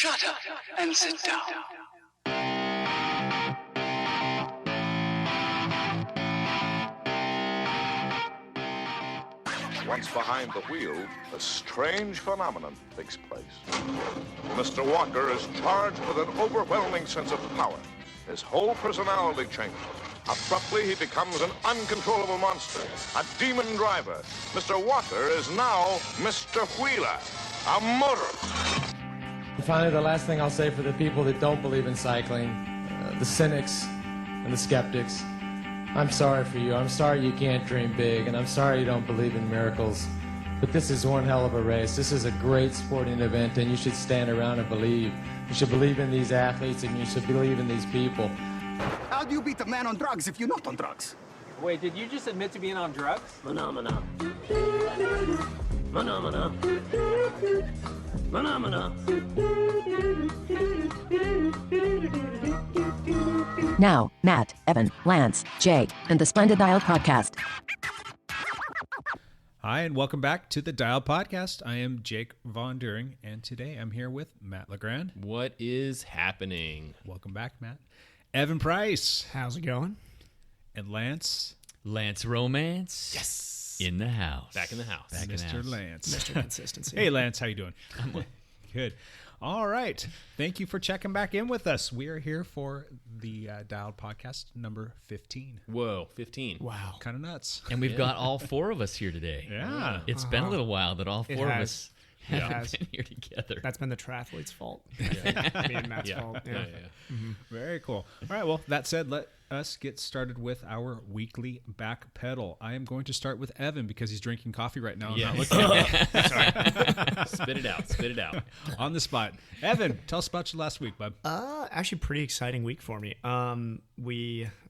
Shut up and sit down. Once behind the wheel, a strange phenomenon takes place. Mr. Walker is charged with an overwhelming sense of power. His whole personality changes. Abruptly, he becomes an uncontrollable monster, a demon driver. Mr. Walker is now Mr. Wheeler, a motorist. And finally, the last thing I'll say for the people that don't believe in cycling, the cynics and the skeptics, I'm sorry for you. I'm sorry you can't dream big, and I'm sorry you don't believe in miracles. But this is one hell of a race. This is a great sporting event, and you should stand around and believe. You should believe in these athletes, and you should believe in these people. How do you beat a man on drugs if you're not on drugs? Wait, did you just admit to being on drugs? Phenomena. Phenomena. Phenomena. Now, Matt, Evan, Lance, Jake, and the Splendid Dial Podcast. Hi, and welcome back to the Dial Podcast. I am Jake Von During, and today I'm here with Matt LeGrand. What is happening? Welcome back, Matt. Evan Price. How's it going? And Lance. Lance Romance. Yes. In the house. Back in the house. Back in the Mr. house. Lance. Mr. Consistency. Hey, Lance. How you doing? Good. All right. Thank you for checking back in with us. We are here for the Dialed Podcast number 15. Whoa, 15. Wow. Kind of nuts. And we've got all four of us here today. Yeah. It's been a little while that all four of has. us haven't been here together. That's been the triathlete's fault. Me and Matt's fault. Yeah. Very cool. All right. Well, that said, let us get started with our weekly Backpedal. I am going to start with Evan because he's drinking coffee right now. I'm not looking at it. Spit it out. Spit it out. On the spot. Evan, tell us about your last week, bud. Actually, pretty exciting week for me.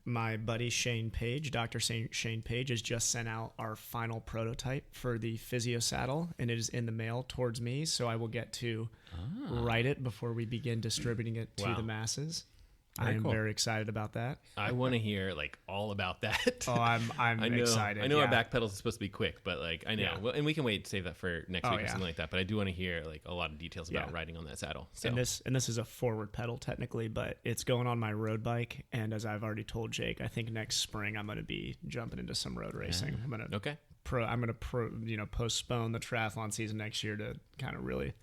My buddy Shane Page, Dr. Shane Page, has just sent out our final prototype for the Physio Saddle, and it is in the mail towards me, so I will get to write it before we begin distributing it to the masses. I am very excited about that. I want to hear all about that. Oh, I'm excited. I know our backpedals is supposed to be quick, but I know. Yeah. Well, and we can wait to save that for next week or yeah. something like that. But I do want to hear a lot of details about riding on that saddle. So. And this is a forward pedal technically, but it's going on my road bike. And as I've already told Jake, I think next spring I'm going to be jumping into some road racing. I'm going to postpone the triathlon season next year to kind of really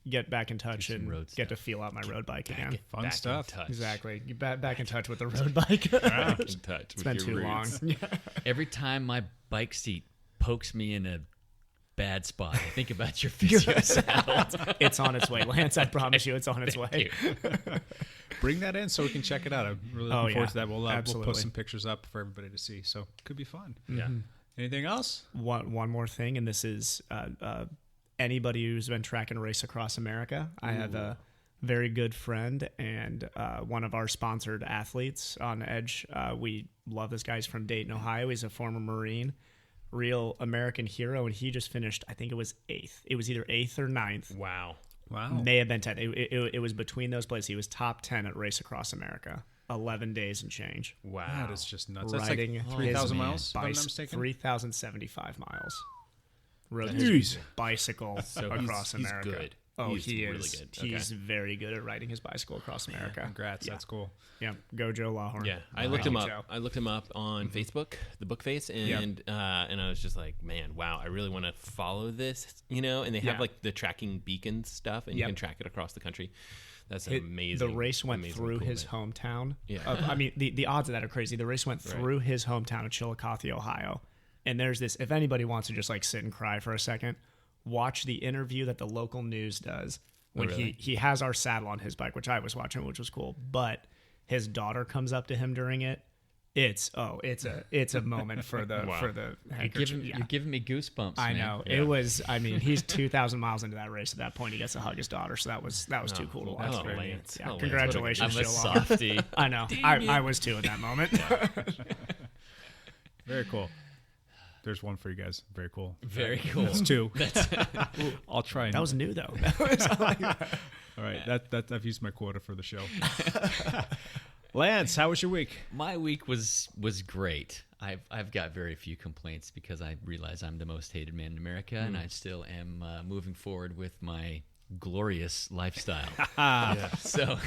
get back in touch and get to feel out my road bike again. Fun stuff. Exactly. Get back in touch with the road bike. Back in touch. It's been too long. Every time my bike seat pokes me in a bad spot, I think about your Physio Saddle. It's on its way, Lance. I promise you, it's on its way. Bring that in so we can check it out. I'm really looking forward to that. We'll post some pictures up for everybody to see. So could be fun. Yeah. Anything else? One more thing, and this is anybody who's been tracking Race Across America. I have a very good friend and one of our sponsored athletes on Edge. We love this guy. He's from Dayton, Ohio. He's a former Marine, real American hero, and he just finished, I think it was 8th. It was either 8th or 9th. Wow. May have been 10th. It was between those places. He was top 10 at Race Across America. 11 days and change. Wow. That is just nuts. That's Riding like 3,000 miles, if I'm not mistaken. 3,075 miles. Road bicycle across America. He's good. Oh, he's he really is. good. He's very good at riding his bicycle across America. Congrats. That's cool. Yeah. Go Joe Lawhorn. Yeah. I looked him up. I looked him up on Facebook, the book face, and I was just like, man, wow, I really want to follow this, And they have the tracking beacon stuff, and you can track it across the country. That's amazing. The race went through his hometown. Yeah. I mean, the odds of that are crazy. The race went through his hometown of Chillicothe, Ohio. And there's this, if anybody wants to just sit and cry for a second, watch the interview that the local news does when he has our saddle on his bike, which I was watching, which was cool. But his daughter comes up to him during it. It's a moment for the handkerchief. You're giving me goosebumps. I know. Yeah. It was. I mean, he's 2,000 miles into that race. At that point, he gets to hug his daughter. So that was too cool to watch. Lance. Yeah, congratulations, I'm a Joe. softie. I know. I was too at that moment. Very cool. There's one for you guys. Very cool. Very cool. That's 2. I'll try. That was new though. All right. That I've used my quota for the show. Lance, how was your week? My week was great. I've got very few complaints because I realize I'm the most hated man in America, and I still am moving forward with my glorious lifestyle. So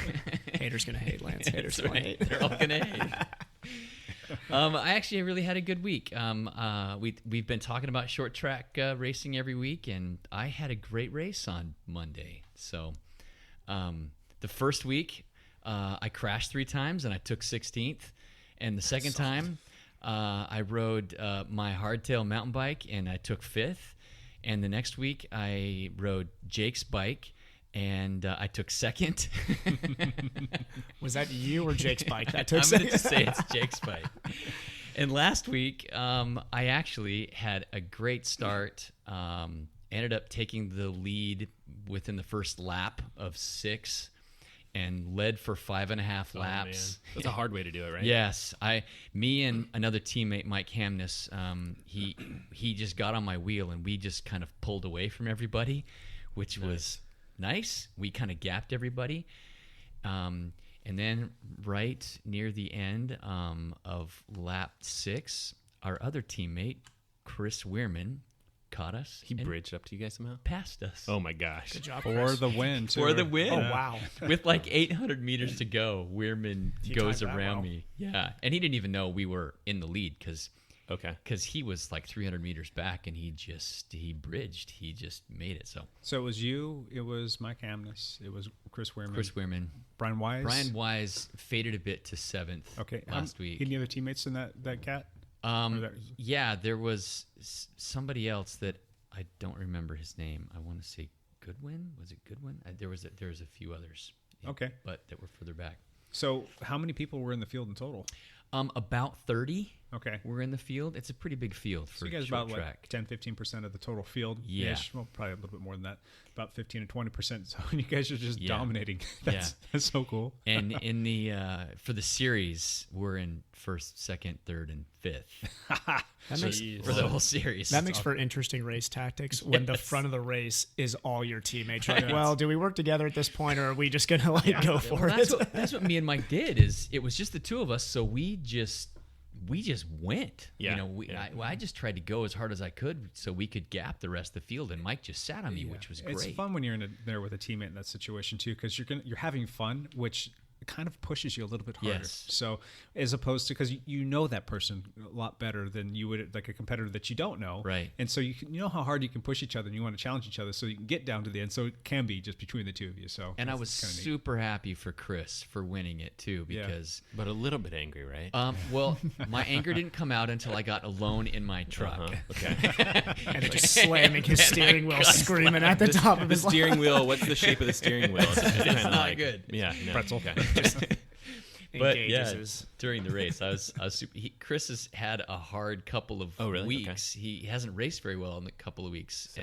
haters gonna hate, Lance. Haters That's gonna right. hate. They're all gonna hate. I actually really had a good week. We've been talking about short track racing every week, and I had a great race on Monday. So the first week, I crashed 3 times and I took 16th. And the second time, I rode my hardtail mountain bike and I took 5th. And the next week, I rode Jake's bike and I took 2nd. Was that you or Jake's bike that took I'm going to second? say it's Jake's bike. And last week, I actually had a great start. Ended up taking the lead within the first lap of 6 and led for 5.5 laps. Man. That's a hard way to do it, right? Yes. Me and another teammate, Mike Hamness, he just got on my wheel and we just kind of pulled away from everybody, which was nice. We kind of gapped everybody. And then right near the end of lap 6, our other teammate, Chris Weirman, caught us. He and bridged up to you guys somehow? passed us. Oh, my gosh. Good job, For Chris. the win, too. For the win. Oh, wow. With like 800 meters to go, Weirman goes timed that around well. me. Yeah. And he didn't even know we were in the lead because Okay. he was like 300 meters back and he bridged. He just made it. So it was you, it was Mike Hamness, it was Chris Weirman. Chris Weirman. Brian Wise. Brian Wise faded a bit to 7th last week. Any other teammates in that cat? Yeah, there was somebody else that I don't remember his name. I want to say Goodwin. Was it Goodwin? There was a few others. Okay. But that were further back. So how many people were in the field in total? About 30. Okay. Were in the field. It's a pretty big field for So you guys short about track. 10-15% of the total field. Yeah. Well, probably a little bit more than that. About 15 to 20%. So you guys are just Yeah. dominating. That's so cool. And in the for the series, we're in 1st, 2nd, 3rd, and 5th. That makes, for the whole series. that makes for interesting race tactics when the front of the race is all your teammates. You're like, well, do we work together at this point, or are we just gonna go for it? That's what me and Mike did. Is it was just the two of us, so we just went. Yeah. You know, I just tried to go as hard as I could so we could gap the rest of the field, and Mike just sat on me, which was great. It's fun when you're there with a teammate in that situation too, because you're having fun, which kind of pushes you a little bit harder. Yes. So as opposed to, because you know that person a lot better than you would like a competitor that you don't know. Right. And so you know how hard you can push each other and you want to challenge each other so you can get down to the end. So it can be just between the two of you. So And I was super happy for Chris for winning it too, because But a little bit angry, right? well, my anger didn't come out until I got alone in my truck. Okay. And just slamming his steering wheel, screaming at the top of The his lungs. steering wheel, what's the shape of the steering wheel? It's not good. Yeah. No. Pretzel. Okay. But Engages yeah, his- during the race, I was super. Chris has had a hard couple of Oh, really? weeks. He hasn't raced very well in a couple of weeks,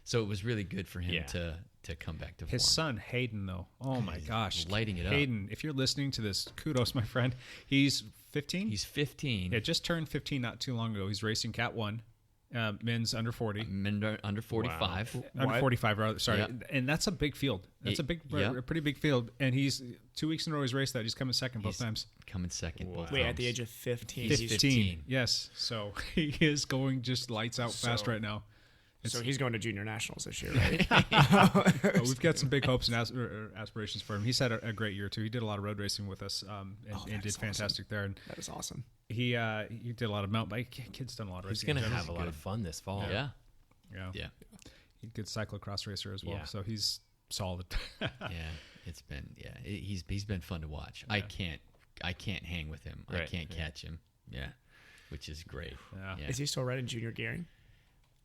so it was really good for him Yeah. to come back to His form. son Hayden, though, oh my gosh, lighting it up. Hayden, if you're listening to this, kudos, my friend. He's 15. He's 15. Yeah, just turned 15 not too long ago. He's racing Cat 1, men's under 40. Men under 45. Under 45, rather. Sorry. Yep. And that's a big field. That's Yep. a pretty big field. And he's 2 weeks in a row he's raced that. He's coming second both He's times. coming second. Both Wait, at times. the age of 15. 15. Yes. So he is going just lights out fast right now. So he's going to junior nationals this year, right? We've got some big hopes and aspirations for him. He's had a great year too. He did a lot of road racing with us and did fantastic there. And That is awesome. he did a lot of mountain bike. Kid's done a lot of He's racing. going to in general. have a lot of fun this fall. Yeah. Yeah. Yeah. He's a good cyclocross racer as well. Yeah. So he's solid. Yeah. It's been he's been fun to watch. I can't hang with him. I Right, can't catch him. Yeah. Which is great. Yeah. Is he still riding junior gearing?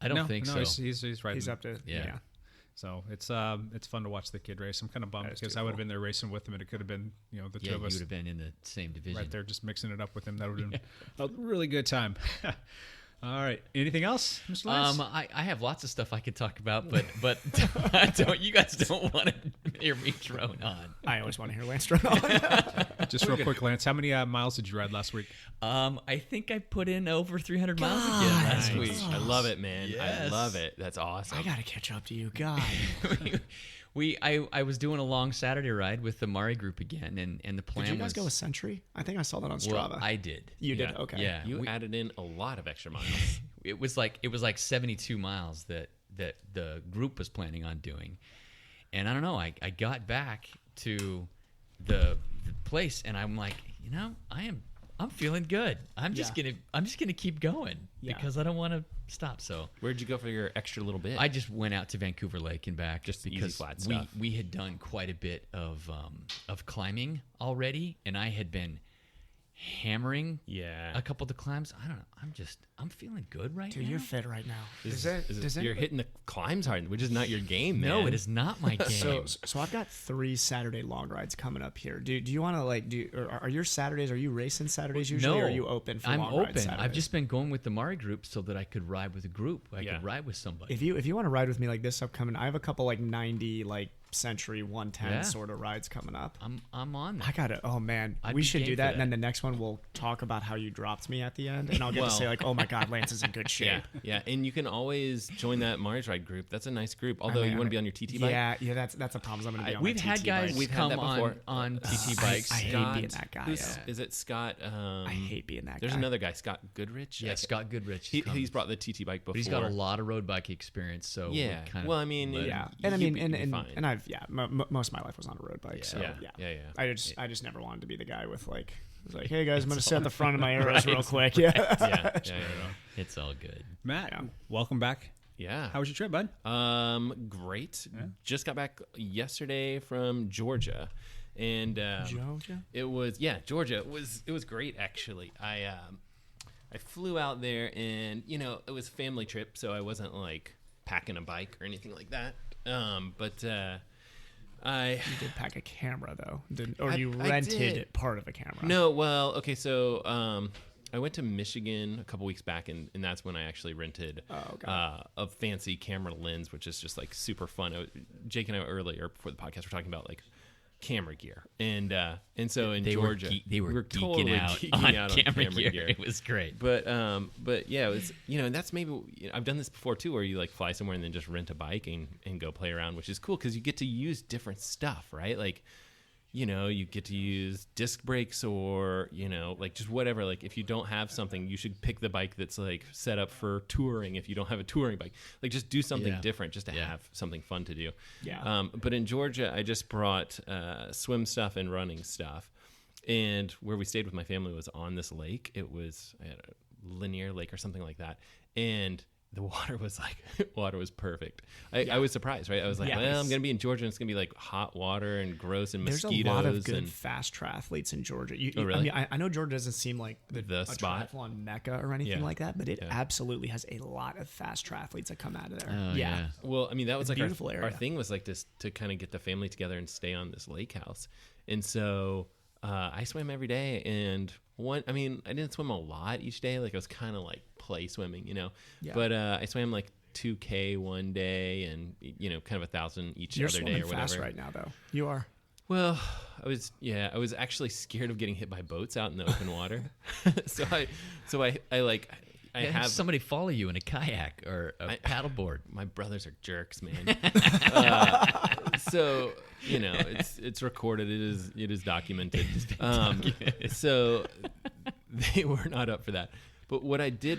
I don't think so. He's right. He's up to Yeah. So it's fun to watch the kid race. I'm kind of bummed That is because too I would have cool. been there racing with him, and it could have been the two Yeah, of you us would have been in the same division. right there, just mixing it up with him. That would have been a really good time. All right. Anything else, Mr. Lance? I have lots of stuff I could talk about, but you guys don't want to hear me drone on. I always want to hear Lance drone on. Just real quick, Lance. How many miles did you ride last week? I think I put in over 300 miles again last week. I love it, man. I Yes. love it. That's awesome. I got to catch up to you. God. I was doing a long Saturday ride with the Mari group again, and the plan Did you guys was go a century? I think I saw that on Strava. well, I did. You did? Okay. Yeah, You added in a lot of extra miles. it was like 72 miles that the group was planning on doing, And I don't know, I got back to the place, and I'm like, I'm feeling good. I'm just gonna keep going because I don't want to stop. So where'd you go for your extra little bit? I just went out to Vancouver Lake and back, just because easy flat stuff. we had done quite a bit of climbing already, and I had been hammering a couple of the climbs. I don't know. I'm feeling good right now. Dude, you're fit right now. You're hitting the climbs hard, which is not your game, man. No, it is not my game. So I've got 3 Saturday long rides coming up here. Do you want to are your Saturdays? Are you racing Saturdays usually? No, or are you open for I'm long open. rides Saturdays? I've just been going with the Mari group so that I could ride with a group. I could ride with somebody. If you want to ride with me like this upcoming, I have a couple 90 Century 110 sort of rides coming up. I'm on that. I got it. Oh man, I'd we be should game do for that, that. and then the next one we'll talk about how you dropped me at the end, and I'll get to say oh my God, Lance is in good shape. Yeah, and you can always join that Mars Ride group. That's a nice group. Although you want to be on your TT bike. Yeah, that's the problem. I'm going to be on We've my had TT guys bike. We've had come that before. on TT bikes. I hate being that guy. Is it Scott? I hate being that guy. There's another guy, Scott Goodrich. Yeah, Scott Goodrich. He's brought the TT bike before. But he's got a lot of road bike experience. So yeah. most of my life was on a road bike. So yeah. I just never wanted to be the guy with hey guys, I'm going to sit at the front of my arrows real quick. Yeah. It's all good. Matt, welcome back. Yeah. How was your trip, bud? Great. Yeah. Just got back yesterday from Georgia. And Georgia? It was Georgia. It was great actually. I flew out there, and it was a family trip, so I wasn't packing a bike or anything like that. You did pack a camera though, you rented part of a camera? No, well, okay, so I went to Michigan a couple weeks back, and that's when I actually rented a fancy camera lens, which is just super fun. Jake and I earlier before the podcast were talking about camera gear, and so in Georgia they were totally geeking out on camera gear. It was great, but yeah, it was and that's maybe I've done this before too, where you fly somewhere and then just rent a bike and go play around, which is cool because you get to use different stuff, right? You get to use disc brakes or, just whatever. If you don't have something, you should pick the bike that's set up for touring if you don't have a touring bike. Just do something different just to have something fun to do. Yeah. But in Georgia, I just brought swim stuff and running stuff. And where we stayed with my family was on this lake. It was a linear lake or something like that. And the water was perfect. I was surprised, right? I was well, I'm going to be in Georgia, and it's going to be hot water and gross and mosquitoes. There's a lot of good fast triathletes in Georgia. Oh, really? I know Georgia doesn't seem like the spot, triathlon mecca or anything like that, but it absolutely has a lot of fast triathletes that come out of there. Oh, yeah. Well, that was beautiful area. Our thing was to kind of get the family together and stay on this lake house. And so I swam every day, and I didn't swim a lot each day. I was kind of play swimming, but I swam 2K one day and kind of 1,000 each other day or whatever. You're swimming fast right now, though. You are. Well, I was actually scared of getting hit by boats out in the open water. so I have somebody follow you in a kayak or a paddleboard. My brothers are jerks, man. So it's recorded. It is documented. So they were not up for that. But what I did,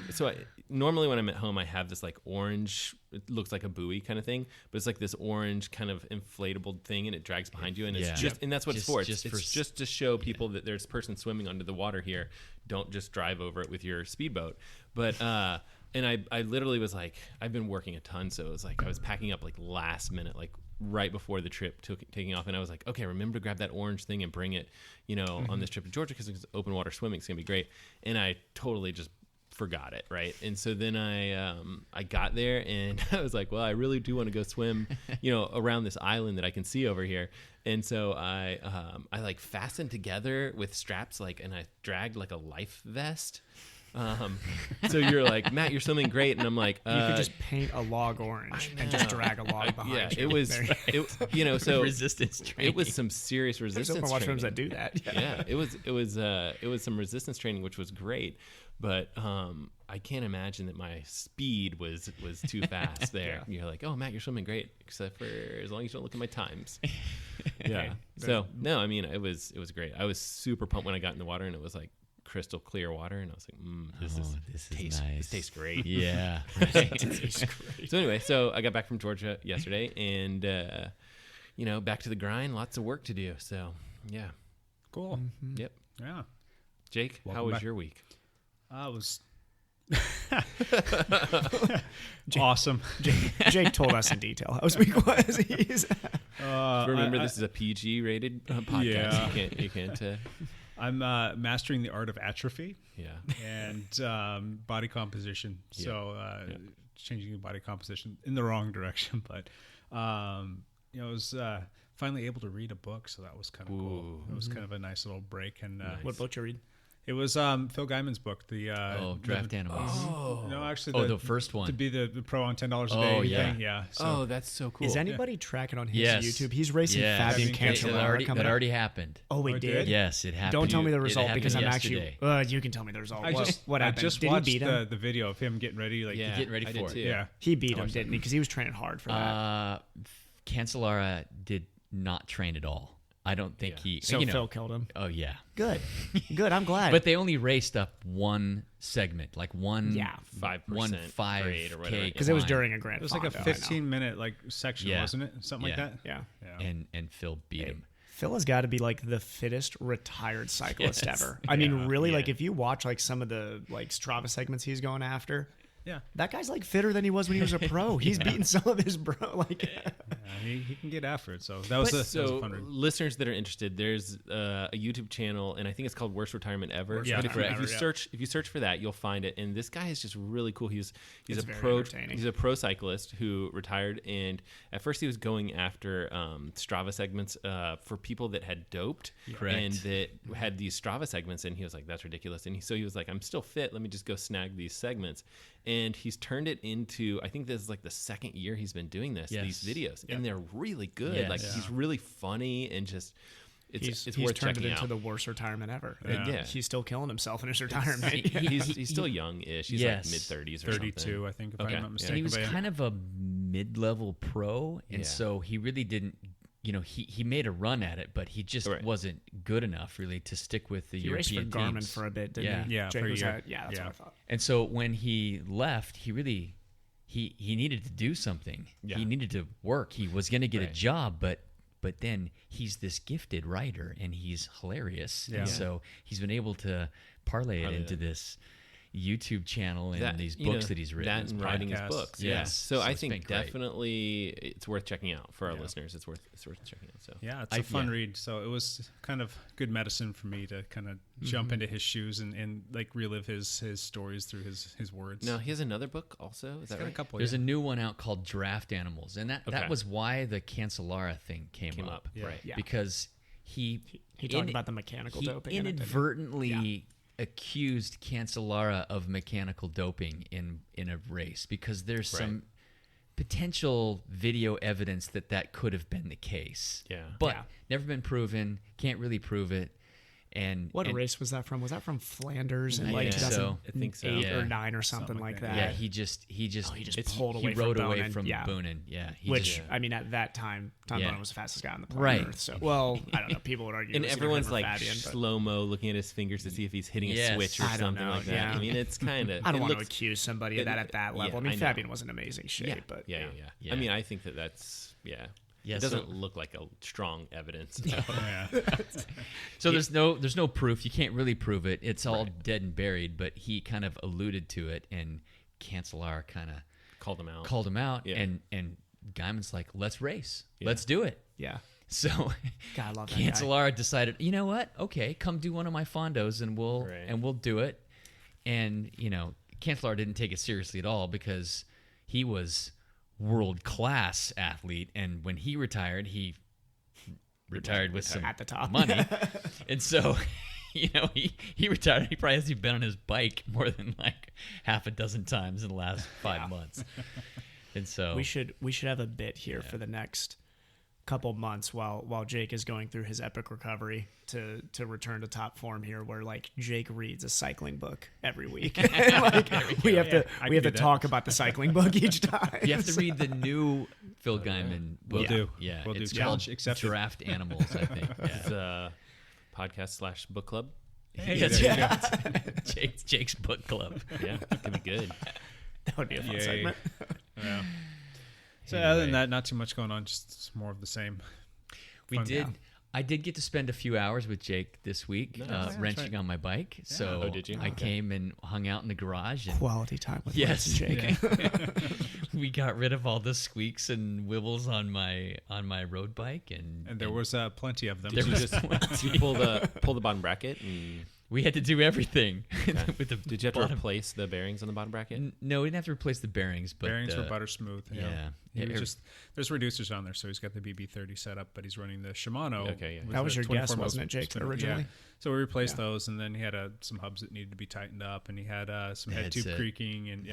normally when I'm at home, I have this orange, it looks like a buoy kind of thing, but it's this orange kind of inflatable thing, and it drags behind you, and it's and that's what it's for. It's just to show people that there's a person swimming under the water here. Don't just drive over it with your speedboat. But and I literally was I've been working a ton, so it was I was packing up last minute, right before the trip taking off, and I was okay, remember to grab that orange thing and bring it, on this trip to Georgia because it's open water swimming. It's gonna be great. And I totally just forgot it, right? And so then I got there, and I was well, I really do want to go swim, around this island that I can see over here. And so I fastened together with straps, and I dragged a life vest. So you're Matt, you're swimming great, and I'm you could just paint a log orange and just drag a log behind you. It was so resistance training. It was some serious resistance. There's open water swims that do that. Yeah, it was some resistance training, which was great. But I can't imagine that my speed was too fast there. You're oh, Matt, you're swimming great, except for as long as you don't look at my times. Yeah. So no, it was great. I was super pumped when I got in the water, and it was crystal clear water, and I was this is nice. This tastes great. Yeah. Right. It tastes great. So anyway, I got back from Georgia yesterday, and back to the grind. Lots of work to do. So, yeah. Cool. Yep. Yeah. Jake, Welcome how was back. your week? I was awesome. Jake told us in detail how his week was. Remember, this is a PG-rated podcast. Yeah. You can't. I'm mastering the art of atrophy. Yeah. And body composition. Yeah. So changing the body composition in the wrong direction, but I was finally able to read a book, so that was kind of cool. It was kind of a nice little break. And What book did you read? it was Phil Gaiman's book, the Draft Animals. no, actually, the first one to be the pro on $10 a day yeah. thing. Yeah. So, that's so cool. Is anybody tracking on his Yes. YouTube? He's racing Yes. Fabian That Cancellara coming That up. already happened. Oh, it it did? did? Yes, it happened. Don't tell me the It result happened because I'm yesterday. actually. You can tell me the result. I just what happened? just Did watched he beat him? the video of him getting ready. Like, Yeah. Getting ready I for did it. too. yeah. He beat him, didn't he? Because he was training hard for that. Cancellara did not train at all. I don't think he. So Phil killed him. Oh yeah. Good. I'm glad. But they only raced up one segment, like one 5% 1 grade or whatever. 5K because it was climb. during a Grand It was like a Fondo, I know. 15-minute section, Yeah. wasn't it? Something like Yeah. that. Yeah. and Phil beat him. Phil has got to be like the fittest retired cyclist ever. I mean, really, like if you watch like some of the like Strava segments he's going after, Yeah. that guy's like fitter than he was when he was a pro. He's beating some of his bro. Like, He can get after it. So that was a fun read. Listeners that are interested, there's a YouTube channel, and I think it's called Worst Retirement Ever. Yeah, But if you Ever, search for that, you'll find it. And this guy is just really cool. He's It's a very pro. entertaining. He's a pro cyclist who retired, and at first he was going after Strava segments for people that had doped Correct. and that had these Strava segments, and he was like, "That's ridiculous." And so he was like, "I'm still fit. Let me just go snag these segments." And he's turned it into, I think this is like the second year he's been doing this, Yes. these videos, and they're really good. Yes. Like he's really funny and just it's he's worth turned it checking into out. the worst retirement ever. Yeah. Yeah. He's still killing himself in his retirement. he's still young-ish. He's Yes. like mid-30s or 32, something. I think, if Okay. I'm not Yeah. mistaken. And he was but yeah. kind of a mid-level pro, and Yeah. so he really didn't. He made a run at it, but he just Right. wasn't good enough really to stick with the He raced European for Garmin teams. for a bit, didn't Yeah. he? Yeah, Jake for a was year. at- that's Yeah. what I thought. And so when he left, he really he needed to do something. Yeah. He needed to work. He was going to get a Right. job, but then he's this gifted writer and he's hilarious. Yeah. And so he's been able to parlay it into this YouTube channel and these books that he's written. That his and writing his podcasts. books. Yes. Yeah. So I it's been think great. definitely it's worth checking out for our listeners. It's worth checking out. So Yeah, it's a fun read. So it was kind of good medicine for me to kind of jump into his shoes and like relive his stories through his words. now he has another book also. Is that got a right? couple. There's a new one out called Draft Animals, and that Okay. was why the Cancellara thing came up. Yeah. Right. Yeah. Because he talked about the mechanical he doping in it, didn't he? inadvertently accused Cancellara of mechanical doping in a race because there's some potential video evidence that could have been the case. Yeah. But Yeah. never been proven, can't really prove it. And What and, race was that from? Was that from Flanders in I like think so. 2008 I think so. Yeah. or 9 or something like that? Yeah, he just pulled away he from rode away Bonin. from Yeah. Bonin. Yeah, he Which, just- I mean, at that time, Tom Yeah. Bonin was the fastest guy on the planet Right. Earth. So, well, I don't know. People would argue. And it was either everyone's him or like Fabian, but slow mo looking at his fingers to see if he's hitting a Yes. switch or I don't something know, like that. yeah. I mean, it's kind of. I don't want to accuse somebody of that at that level. yeah, I mean, I know. Fabian was in amazing shape, Yeah, but yeah. Yeah. I mean, I think that's Yeah, it so- doesn't look like a strong evidence. So there's no proof. You can't really prove it. It's all dead and buried. But he kind of alluded to it, and Cancellara kind of Called him out. called him out. Yeah. And Guyman's like, "Let's race. Let's do it." yeah. So God, I love that guy. Cancellara decided, you know what? Okay, come do one of my fondos, and we'll do it. And Cancellara didn't take it seriously at all because he was world class athlete, and when he retired with some At the top. money, and so he retired. He probably hasn't been on his bike more than like half a dozen times in the last 5 months, and so We should have a bit here for the next couple months while Jake is going through his epic recovery to return to top form here, where like Jake reads a cycling book every week. Like, we have to I can do that. talk about the cycling book each time. you have to read the new Phil Guyman book. We'll do. Yeah, We'll do. it's Challenge called accepted. Draft Animals, I think. Yeah. It's a podcast / book club. Hey, Yes, there you go. Jake's book club. Yeah, it could be good. That would be a fun Yay. segment. Yeah. So other than that, not too much going on. Just more of the same. We did. I did get to spend a few hours with Jake this week, wrenching on my bike. Yeah. So did you? I came and hung out in the garage. And quality time with Jake. We got rid of all the squeaks and wibbles on my road bike, and there was plenty of them. Did you pull the bottom bracket? And... We had to do everything. Okay. Did you have to replace the bearings on the bottom bracket? No, we didn't have to replace the bearings. But bearings were butter smooth. Yeah. There's reducers on there, so he's got the BB30 set up, but he's running the Shimano. Okay, yeah. That was your guess, wasn't it, Jake, originally? Yeah. So we replaced those, and then he had some hubs that needed to be tightened up, and he had some head tube creaking, and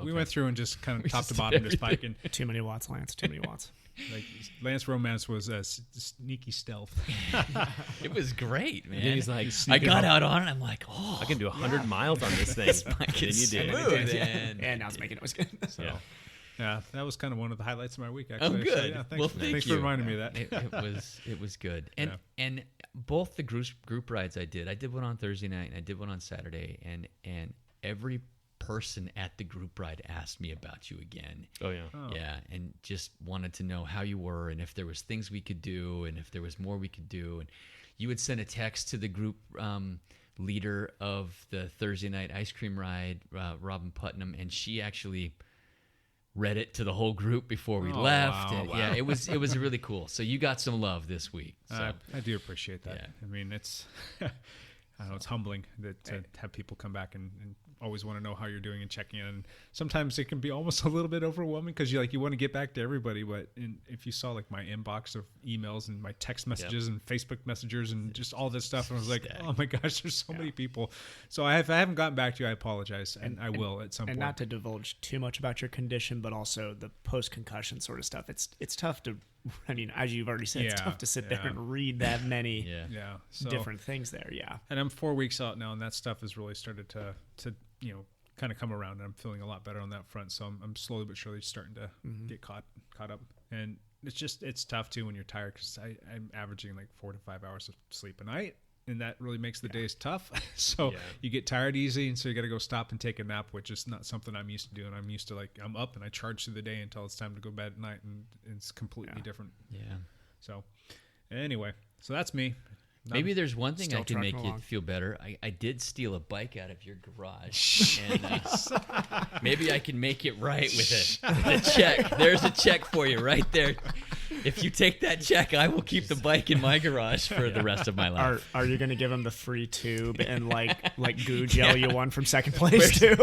we went through and just kind of top to bottom this bike. And too many watts, Lance. Too many watts. Like Lance Romance was a sneaky stealth. It was great, man. And he's like, I got out on it. I'm like, oh, I can do 100 miles on this thing. This bike is smooth, and now it's making noise again. So. Yeah, that was kind of one of the highlights of my week, actually. Oh, good. So, yeah, thanks, well, thanks for reminding me of that. It was good. And both the group rides I did one on Thursday night and I did one on Saturday, and every person at the group ride asked me about you again. Oh yeah. Yeah, and just wanted to know how you were and if there was things we could do and if there was more we could do. And you would send a text to the group leader of the Thursday night ice cream ride, Robin Putnam, and she actually read it to the whole group before we left. Wow, and wow. Yeah, it was really cool. So you got some love this week. So. I do appreciate that. Yeah. I mean, it's I know it's humbling to have people come back and always want to know how you're doing and checking in. And sometimes it can be almost a little bit overwhelming because you want to get back to everybody. But if you saw like my inbox of emails and my text messages and Facebook messengers and just all this stuff, and I was like, oh my gosh, there's so many people. So I haven't gotten back to you. I apologize, and I will at some point. And not to divulge too much about your condition, but also the post-concussion sort of stuff. It's tough to. I mean, as you've already said, it's tough to sit there and read that many different things there. Yeah. And I'm 4 weeks out now, and that stuff has really started to kind of come around, and I'm feeling a lot better on that front. So I'm slowly but surely starting to get caught up. And it's tough too when you're tired because I'm averaging like 4 to 5 hours of sleep a night. And that really makes the days tough. So you get tired easy, and so you got to go stop and take a nap, which is not something I'm used to doing. I'm used to I'm up and I charge through the day until it's time to go to bed at night, and it's completely different. Yeah. So anyway, so that's me. Maybe there's one thing I can make you feel better. I did steal a bike out of your garage. And maybe I can make it right with a check. There's a check for you right there. If you take that check, I will keep the bike in my garage for the rest of my life. Are you going to give him the free tube and like goo gel you won from second place too?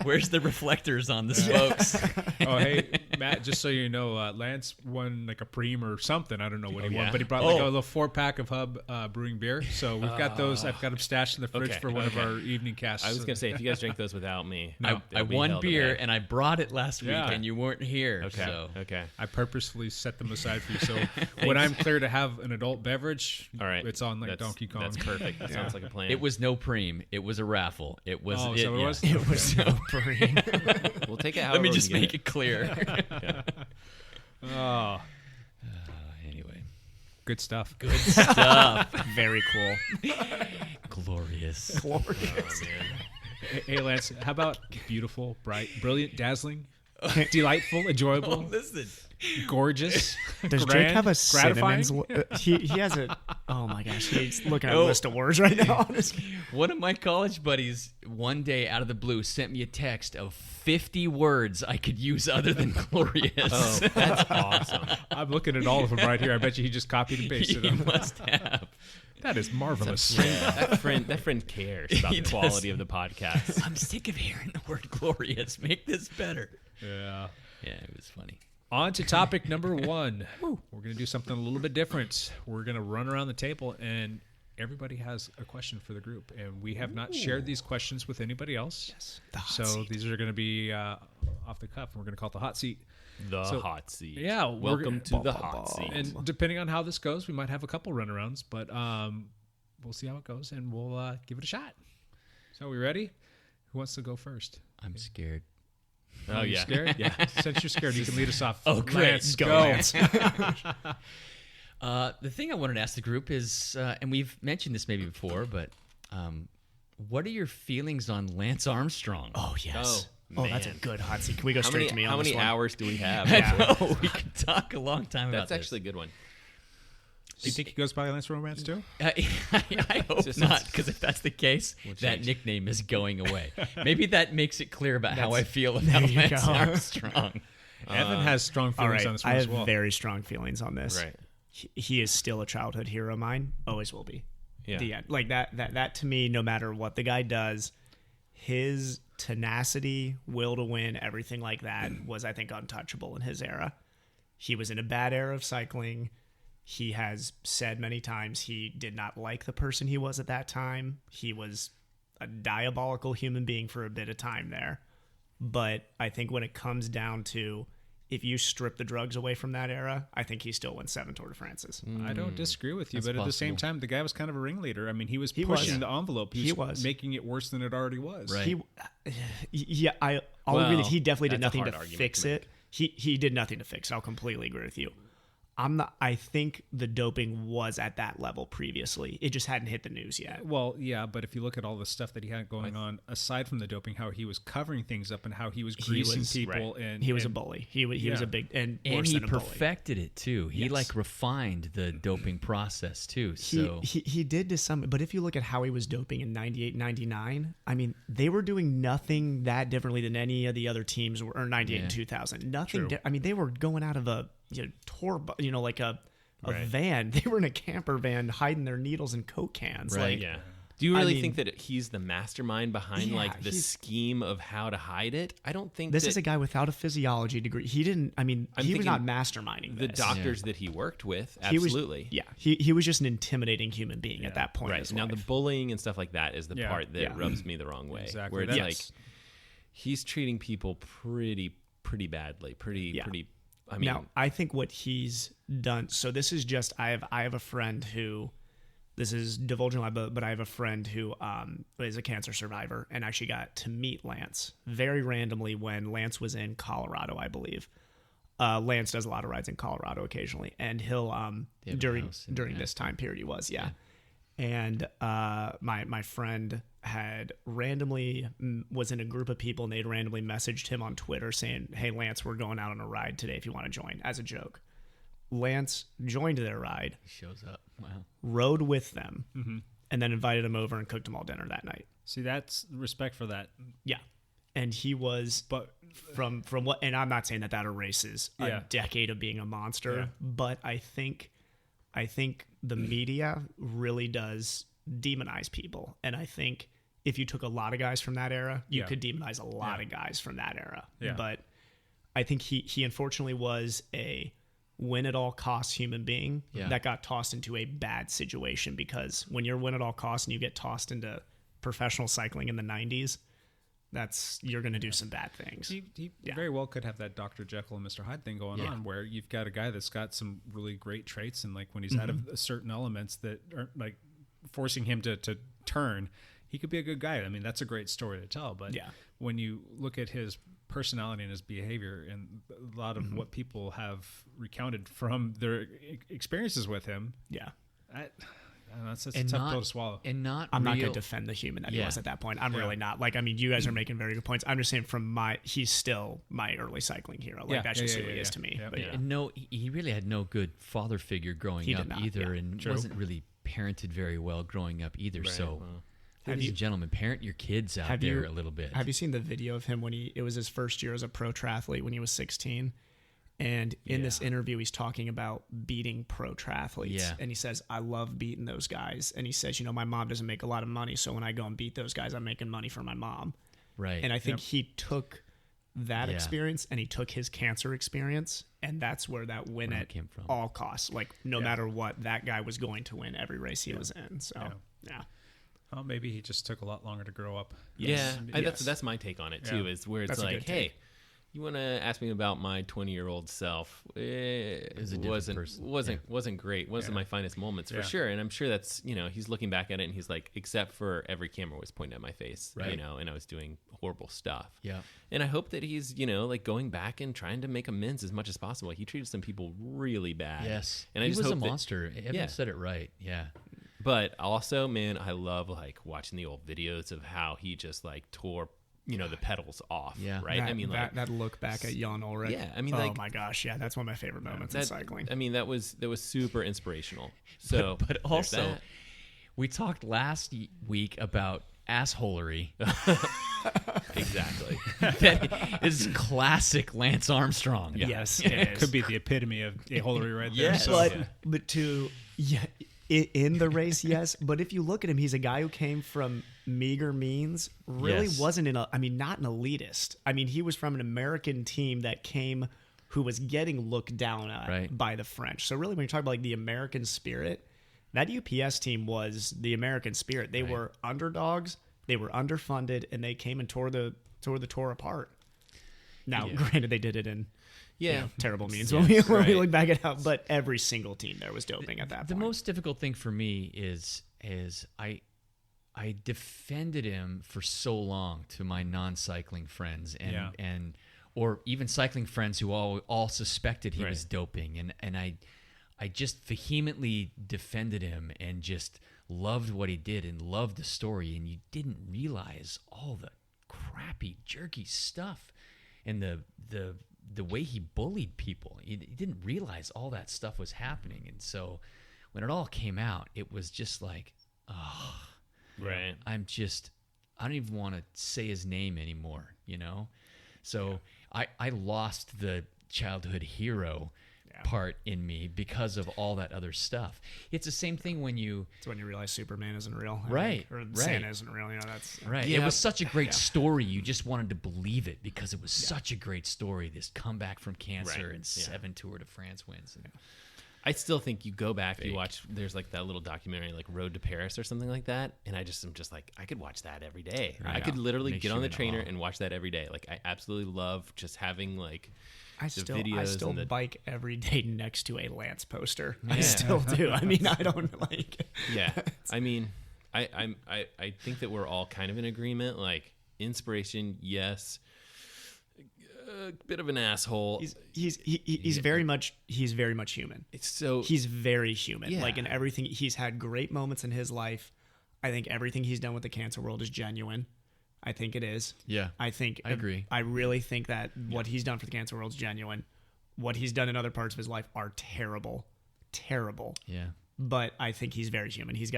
Where's the reflectors on the spokes? Oh, hey, Matt, just so you know, Lance won like a Preem or something. I don't know what he won, but he brought like a little 4-pack of Hub Brewing beer. So we've got those. I've got them stashed in the fridge for one of our evening casts. I was going to say, if you guys drink those without me. I won beer, and I brought it last week, and you weren't here. Okay. So. Okay. I purposefully set them aside for you. So when I'm clear to have an adult beverage, all right, it's on like Donkey Kong. That's perfect. That sounds like a plan. It was no Preem. It was a raffle. It was. Oh, so it was? It was no Preem. We'll take it. Let me just make it clear. Oh. Anyway. Good stuff. Good stuff. Very cool. Glorious. Glorious. Oh, man. Hey, Lance, how about beautiful, bright, brilliant, dazzling, delightful, enjoyable, listen, gorgeous, Does grand, Jake have a gratifying? synonyms? He has a. Oh my gosh, he's looking at a list of words right now. One of my college buddies one day out of the blue sent me a text of 50 words I could use other than glorious. Oh, that's awesome. I'm looking at all of them right here. I bet you he just copied and pasted them. He must have. That is marvelous. That friend cares about the quality of the podcast. I'm sick of hearing the word glorious. Make this better. Yeah. Yeah, it was funny. On to topic number 1. We're going to do something a little bit different. We're going to run around the table, and everybody has a question for the group. And we have not shared these questions with anybody else. Yes. So these are going to be off the cuff, and we're going to call it the hot seat. The hot seat. Yeah. Welcome to the hot seat. And depending on how this goes, we might have a couple runarounds, but we'll see how it goes, and we'll give it a shot. So are we ready? Who wants to go first? I'm scared. Oh, you yeah. Scared? Yeah. Since you're scared, you can lead us off. Oh, great. Let's Go. Lance. The thing I wanted to ask the group is, and we've mentioned this maybe before, but what are your feelings on Lance Armstrong? Oh yes. Oh, that's a good hot seat. Can we go straight to me on How this many one? hours do we have? I know. We could talk a long time about That's this. actually a good one. Do you think he goes by Lance Romance too? I hope not, because if that's the case, that nickname is going away. Maybe that makes it clear about how I feel about Lance Armstrong. Evan has strong feelings on this one I as have well. very strong feelings on this. Right. He is still a childhood hero of mine. Always will be. Yeah. The end. Like that to me, no matter what the guy does, his tenacity, will to win, everything like that was, I think, untouchable in his era. He was in a bad era of cycling. He has said many times he did not like the person he was at that time. He was a diabolical human being for a bit of time there. But I think when it comes down to, if you strip the drugs away from that era, I think he still wins 7 Tour de France's. I don't disagree with you, That's but at the same possible. time, the guy was kind of a ringleader. I mean, he was He pushing was. the envelope. He was making it worse than it already was. Right. I'll agree that he definitely did that's a nothing to hard argument fix to it. He did nothing to fix it. I'll completely agree with you. I think the doping was at that level previously. It just hadn't hit the news yet. Well, yeah, but if you look at all the stuff that he had going on, aside from the doping, how he was covering things up and how he was greasing people, and He was a bully. He was a big and worse he than a bully. perfected it too. He Yes. refined the doping process too. So He did to some, but if you look at how he was doping in 98, 99, I mean, they were doing nothing that differently than any of the other teams or 98 and 2000. Nothing. I mean, they were going out of a tour, like a van. They were in a camper van hiding their needles in Coke cans. Right. Yeah. Do you really mean- think that he's the mastermind behind the he's- scheme of how to hide it? I don't think This that is a guy without a physiology degree. He didn't. I mean, I'm he was thinking not masterminding the this. doctors that he worked with. He was- Absolutely. he was just an intimidating human being at that point. In Right. his Now the life. bullying and stuff like that is the part that Yeah. rubs me the wrong way. Exactly. Where it's That's- like he's treating people pretty badly. Pretty. I mean, Now, I think what he's done. So this is just I have a friend who, this is divulging a lot, but I have a friend who is a cancer survivor and actually got to meet Lance very randomly when Lance was in Colorado, I believe. Lance does a lot of rides in Colorado occasionally, and he'll have a during house in this time period he was And my friend had randomly was in a group of people, and they'd randomly messaged him on Twitter saying, "Hey Lance, we're going out on a ride today if you want to join," as a joke. Lance joined their ride, he shows up. Wow. rode with them, and then invited him over and cooked them all dinner that night. See, that's respect for that. Yeah. And he was, But from what, and I'm not saying that erases a decade of being a monster, but I think the media really does demonize people. And I think if you took a lot of guys from that era, you could demonize a lot of guys from that era. Yeah. But I think he unfortunately was a win at all costs human being that got tossed into a bad situation, because when you're win at all costs and you get tossed into professional cycling in the 90s, you're going to do some bad things. He very well could have that Dr. Jekyll and Mr. Hyde thing going on, where you've got a guy that's got some really great traits, and like when he's out of certain elements that aren't like forcing him to turn, he could be a good guy. I mean, that's a great story to tell. But when you look at his personality and his behavior, and a lot of what people have recounted from their experiences with him, that's a tough pill to swallow. And I'm not going to defend the human that he was at that point. I'm really not. Like, I mean, you guys are making very good points. I'm just saying he's still my early cycling hero. Like, that's just who he is to me. But And no, he really had no good father figure growing up either, and wasn't really parented very well growing up either. So, ladies and gentlemen, parent your kids out there a little bit. Have you seen the video of him when it was his first year as a pro triathlete when he was 16? And in this interview, he's talking about beating pro triathletes. Yeah. And he says, I love beating those guys. And he says, my mom doesn't make a lot of money, so when I go and beat those guys, I'm making money for my mom. Right. And I think he took that experience and he took his cancer experience, and that's where that win at came from. all costs. Like, no matter what, that guy was going to win every race he was in. So, Well, maybe he just took a lot longer to grow up. Yeah, that's my take on it too. Is where it's like, hey, you want to ask me about my 20-year-old self? It wasn't great. Wasn't my finest moments for sure. And I'm sure that's he's looking back at it and he's like, except for every camera was pointed at my face, and I was doing horrible stuff. Yeah. And I hope that he's like going back and trying to make amends as much as possible. He treated some people really bad. Yes. And I he just was hope a monster. Evan said it right. Yeah. But also, man, I love like watching the old videos of how he just like tore the pedals off. Yeah. Right. That, I mean, like that look back at Jan Ulrich. Yeah, I mean, oh like, my gosh, yeah, that's one of my favorite moments in cycling. I mean, that was super inspirational. So, but also, that. we talked last week about assholery. Exactly. That is classic Lance Armstrong. Yes, it is. Could be the epitome of a-holery right there. Yes. So, But in the race, yes. But if you look at him, he's a guy who came from meager means. Really Yes. wasn't not an elitist. I mean, he was from an American team that came who was getting looked down at by the French. So really, when you talk about like the American spirit, that UPS team was the American spirit. They were underdogs. They were underfunded, and they came and tore the tour apart. Now, granted, they did it in terrible means when we look back at how, but every single team there was doping at that point. The most difficult thing for me is I defended him for so long to my non-cycling friends and or even cycling friends who all suspected he was doping, and I just vehemently defended him and just loved what he did and loved the story, and you didn't realize all the crappy, jerky stuff and the way he bullied people. You didn't realize all that stuff was happening, and so when it all came out, it was just like, Right. I don't even want to say his name anymore, So I lost the childhood hero part in me because of all that other stuff. It's the same thing when you... It's when you realize Superman isn't real. Right. Or Santa isn't real. That's... Right. Yeah. It was such a great story. You just wanted to believe it because it was such a great story. This comeback from cancer and 7 Tour de France wins. I still think you go back, you watch, there's like that little documentary like Road to Paris or something like that, and I'm just like, I could watch that every day. Right. I could literally Makes get you on the in trainer awe. and watch that every day. Like, I absolutely love just having like I the still videos and the... bike every day next to a Lance poster. Yeah. I still do. I mean, I don't like... Yeah. I mean, I think that we're all kind of in agreement. Like, inspiration, yes. A bit of an asshole. He's very much human. It's so... He's very human. Yeah. Like in everything, he's had great moments in his life. I think everything he's done with the cancer world is genuine. I think it is. Yeah. I agree. I really think that what he's done for the cancer world is genuine. What he's done in other parts of his life are terrible. Terrible. Yeah. But I think he's very human. He's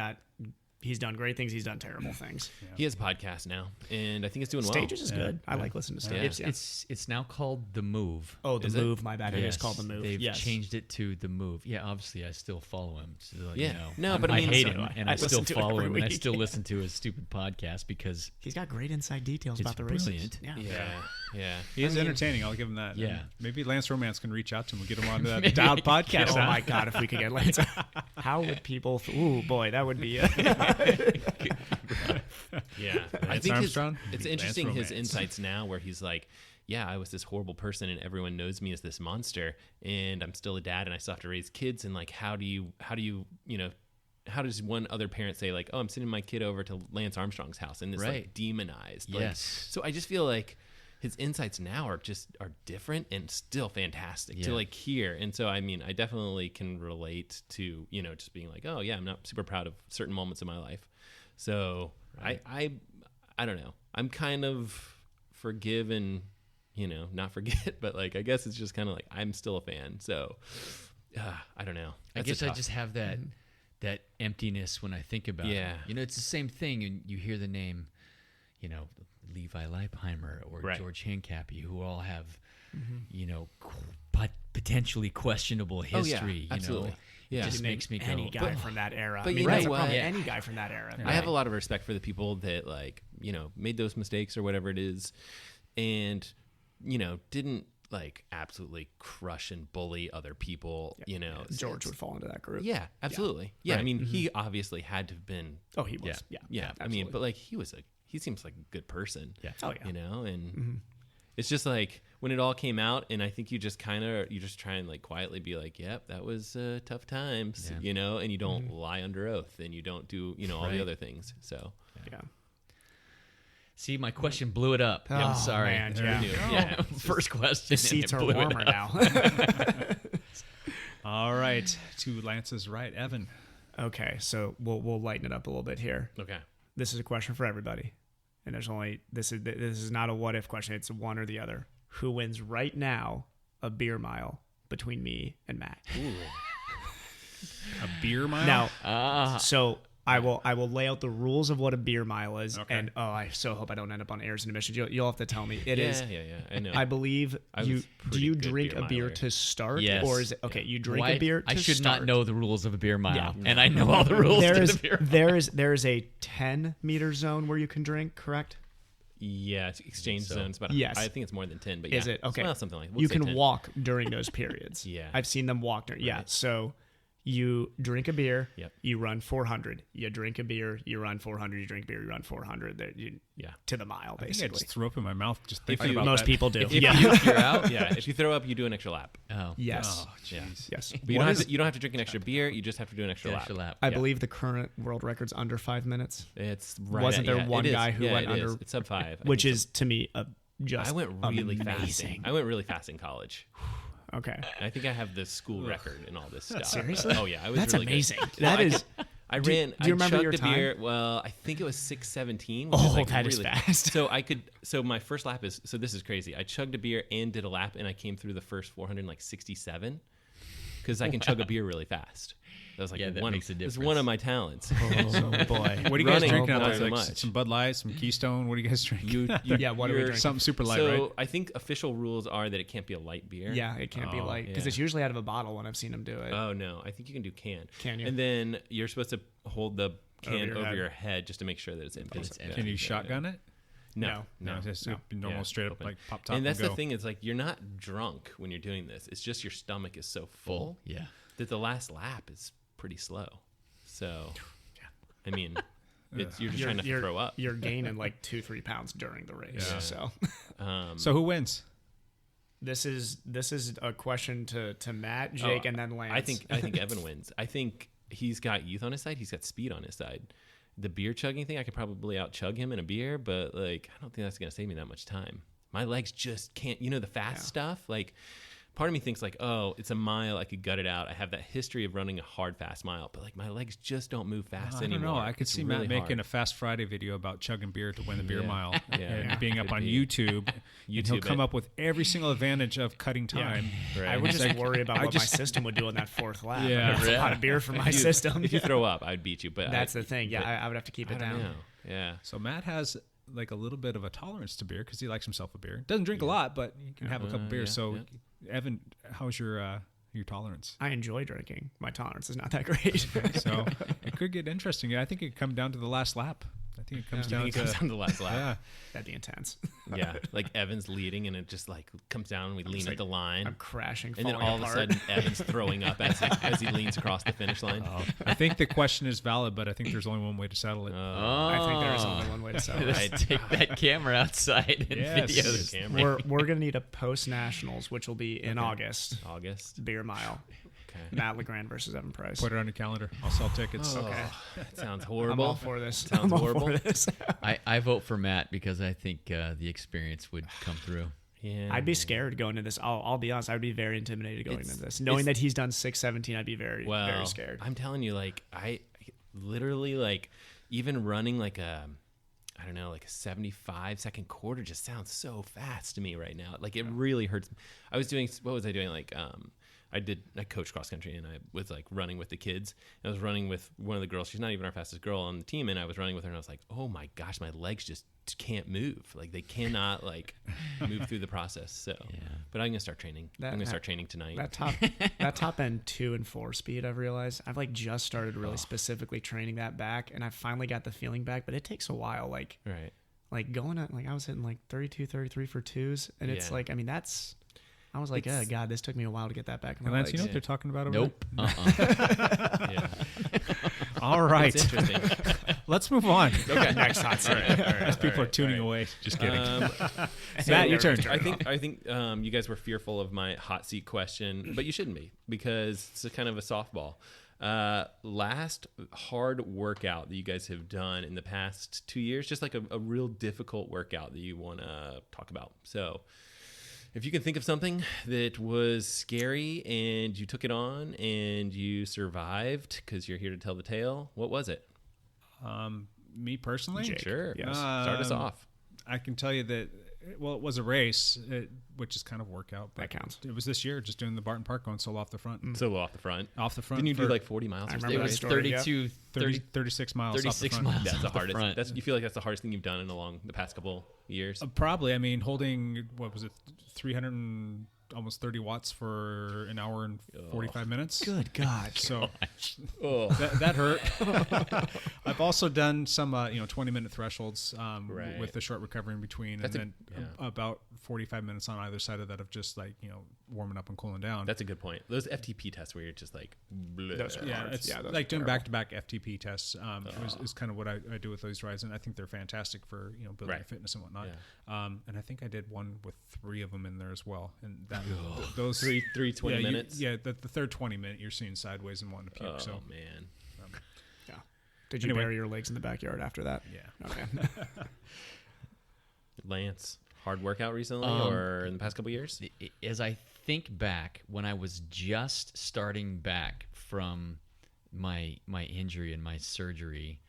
done great things. He's done terrible things. Yeah. He has a podcast now, and I think it's doing well. Stages is good. I like listening to Stages. It's now called The Move. Oh, The Move. My bad. It is called The Move. They've changed it to The Move. Yeah, obviously I still follow him. So, No, but I mean, hate him, and I still follow him, and I week. still listen to his stupid podcast because he's got great inside details it's about the races. brilliant. Yeah. He is entertaining. I'll give him that. Yeah. And maybe Lance Romance can reach out to him and get him on the Dialed podcast. Oh my God, if we could get Lance. How would people... Ooh, boy, that would be... Yeah. I Lance think Armstrong? it's Lance interesting his Romance. insights now where he's like, yeah, I was this horrible person and everyone knows me as this monster and I'm still a dad and I still have to raise kids. And like, how does one other parent say like, oh, I'm sending my kid over to Lance Armstrong's house and it's like demonized. Yes. Like, so I just feel like his insights now are different and still fantastic to like hear. And so, I mean, I definitely can relate to, just being like, oh yeah, I'm not super proud of certain moments in my life. So I don't know. I'm kind of forgive and, not forget, but like, I guess it's just kind of like, I'm still a fan. So I don't know. I guess I just have that emptiness when I think about it. It's the same thing. And you hear the name, Levi Leipheimer or George Hincapie, who all have, potentially questionable history. Absolutely. It just makes me go. Any guy from that era. But any guy from that era. I have a lot of respect for the people that like, made those mistakes or whatever it is and, didn't like absolutely crush and bully other people, George would fall into that group. Yeah, absolutely. Yeah. I mean, he obviously had to have been. Oh, he was. Yeah. I mean, but like he seems like a good person. Yeah. Oh, yeah. And it's just like when it all came out and I think you just try and like quietly be like, yep, that was tough times, and you don't lie under oath and you don't do, all the other things. So, yeah. See, my question blew it up. I'm sorry. Man, First question. The seats are warmer now. All right. To Lance's right, Evan. Okay, so we'll lighten it up a little bit here. okay. This is a question for everybody. and there's only this is not a what if question. It's one or the other. Who wins right now a beer mile between me and Matt? A beer mile? Now, so I will lay out the rules of what a beer mile is, and I so hope I don't end up on errors and omissions. You'll have to tell me. It is. Yeah. I know. I believe do you drink a beer miler. to start, Yes. or is it okay? You drink a beer. To I should start. not know the rules of a beer mile, Yeah. and I know all the rules. There to is the beer mile. there is a 10-meter zone where you can drink. Correct? Yeah, it's exchange zones, but Yes. I think it's more than 10. But Is it okay? Well, something like you say can 10. walk during those periods. Yeah. I've seen them walk during. Yeah, Right. so you drink a beer, Yep. you run 400. You drink a beer, you run 400. You drink beer, you run 400. To the mile, I think I basically. just threw up in my mouth just thinking you- about Most that. people do. If, Yeah. if you're out, if you throw up, you do an extra lap. Oh, Yes. Oh, Yeah. jeez. Yes. But you don't have to drink an extra beer. You just have to do an extra lap. extra lap. I believe the current world record's under 5 minutes, It's right. Wasn't there yeah, one it is. guy who Yeah, went it is. under- It's sub 5, I which think is to me just I went really fast. amazing. I went really fast in college. Okay. I think I have the school record and all this stuff. Seriously? Oh yeah, I was That's really amazing. Good. That Well, is. I Do- ran. do you remember I your chugged time? a beer. Well, I think it was 6:17. Oh, that is fast. So I could. So my first lap is. So this is crazy. I chugged a beer and did a lap, and I came through the first 400 in like 67, because I can chug a beer really fast. That was like Yeah, that one. makes a It's difference. one of my talents. Oh boy. What are you guys Running, drinking out not there? so Like much. some Bud Light, some Keystone? What are you guys drinking? Yeah, what are we you're- drinking? Something super light, so right? I think official rules are that it can't be a light beer. Yeah, it can't be light because yeah. it's usually out of a bottle when I've seen them do it. Oh no, I think you can do can. Can you? And then you're supposed to hold the can your over head. your head just to make sure that it's empty. It's empty. Can you shotgun it? No, No, just normal Yeah, straight up open. like pop top And that's go. the thing is like you're not drunk when you're doing this. It's just your stomach is so full Yeah. that the last lap is pretty slow. So, I mean, you're just trying not to throw up. You're gaining like 2-3 pounds during the race. Yeah. So So who wins? this is a question to Matt, Jake, and then Lance. I think Evan wins. I think he's got youth on his side. He's got speed on his side. The beer chugging thing, I could probably out chug him in a beer, but like I don't think that's gonna save me that much time. My legs just can't. You know the fast stuff. Like part of me thinks like, oh, it's a mile. I could gut it out. I have that history of running a hard, fast mile, but like my legs just don't move fast I don't anymore. know. I could It's see really Matt making hard. a Fast Friday video about chugging beer to win the beer Yeah. mile Yeah. and being up Could on be. YouTube. And he'll YouTube come it. up with every single advantage of cutting time. Right. I would just Like, worry about I what just- my system would do on that 4th lap. Yeah. It's a lot of beer for my system. If you throw up, I'd beat you. But That's the thing. Yeah, I would have to keep I it don't down. know. Yeah. So Matt has like a little bit of a tolerance to beer because he likes himself a beer. Doesn't drink a lot, but he can have a couple beers. yeah, So, Evan, how's your tolerance? I enjoy drinking. My tolerance is not that great. So it could get interesting. I think it could come down to the last lap. I think it comes I down think to it comes down to the last lap. yeah. That'd be intense. Yeah, like Evan's leading, and it just like comes down, and we lean at the line, I'm crashing, and then falling all apart. of a sudden Evan's throwing up as he leans across the finish line. I think the question is valid, but I think there's only one way to settle it. I think there is only one way to settle it. I take that camera outside and Yes. video this. Camera. We're gonna need a post nationals, which will be in August. August. Beer mile. Okay. Matt LeGrand versus Evan Price. Put it on your calendar. I'll sell tickets. Okay. That sounds I'm horrible. all for this. Sounds I'm all horrible. for this. I vote for Matt because I think the experience would come through. Yeah. I'd be scared going into this. I'll be honest. I'd be very intimidated going into this. Knowing it's- that he's done 6:17, I'd be very scared. I'm telling you, like I literally like even running like a. I don't know, like a 75-second quarter just sounds so fast to me right now. Like it really hurts. I was doing, what was I doing? Like, I coached cross country and I was like running with the kids. I was running with one of the girls. She's not even our fastest girl on the team. And I was running with her and I was like, oh my gosh, my legs just can't move. Like they cannot like move through the process. So, but I'm going to start training. I'm going to start training tonight. That top end 2 and 4 speed, I've realized I've like just started really specifically training that back, and I finally got the feeling back, but it takes a while. Like going at, like I was hitting like 32, 33 for 2s, and it's like, I mean, I was like, oh God, this took me a while to get that back in my Lance, legs. you know what they're talking about over Nope. Yeah. there? All right. It's interesting. Let's move on. Okay, next hot seat. As people are tuning away. Just kidding. Matt, your turn. I think you guys were fearful of my hot seat question, but you shouldn't be because it's a kind of a softball. Last hard workout that you guys have done in the past 2 years, just like a real difficult workout that you want to talk about. So if you can think of something that was scary and you took it on and you survived because you're here to tell the tale, what was it? Me personally? Jake. Sure. Yes. Start us off. I can tell you that, well, it was a race, which is kind of workout. But That counts. It was this year, just doing the Barton Park, going solo off the front. Solo off the front. Off the front. Didn't you do for like 40 miles? I or remember It that was story, 32, 36 miles. 36 off the front. miles. That's the off the hardest. front. You feel like that's the hardest thing you've done along the past couple years? Probably. I mean, holding, what was it, 300 and almost 30 watts for an hour and 45 minutes. Good God. So Oh. that hurt. I've also done some 20-minute thresholds Right. with the short recovery in between, That's and then about 45 minutes on either side of that of just like warming up and cooling down. That's a good point. Those FTP tests where you're just like, bleh. Those are hard. It's those like are doing terrible. back-to-back FTP tests is kind of what I do with those rides, and I think they're fantastic for building Right. your fitness and whatnot. Yeah. And I think I did one with 3 of them in there as well, and that those Three 20 minutes. the third 20-minute you're seeing sideways and wanting to puke. Oh So man. Yeah. Did you Anyway. bury your legs in the backyard after that? yeah. Okay. Lance, hard workout recently or in the past couple years? As I think back, when I was just starting back from my injury and my surgery,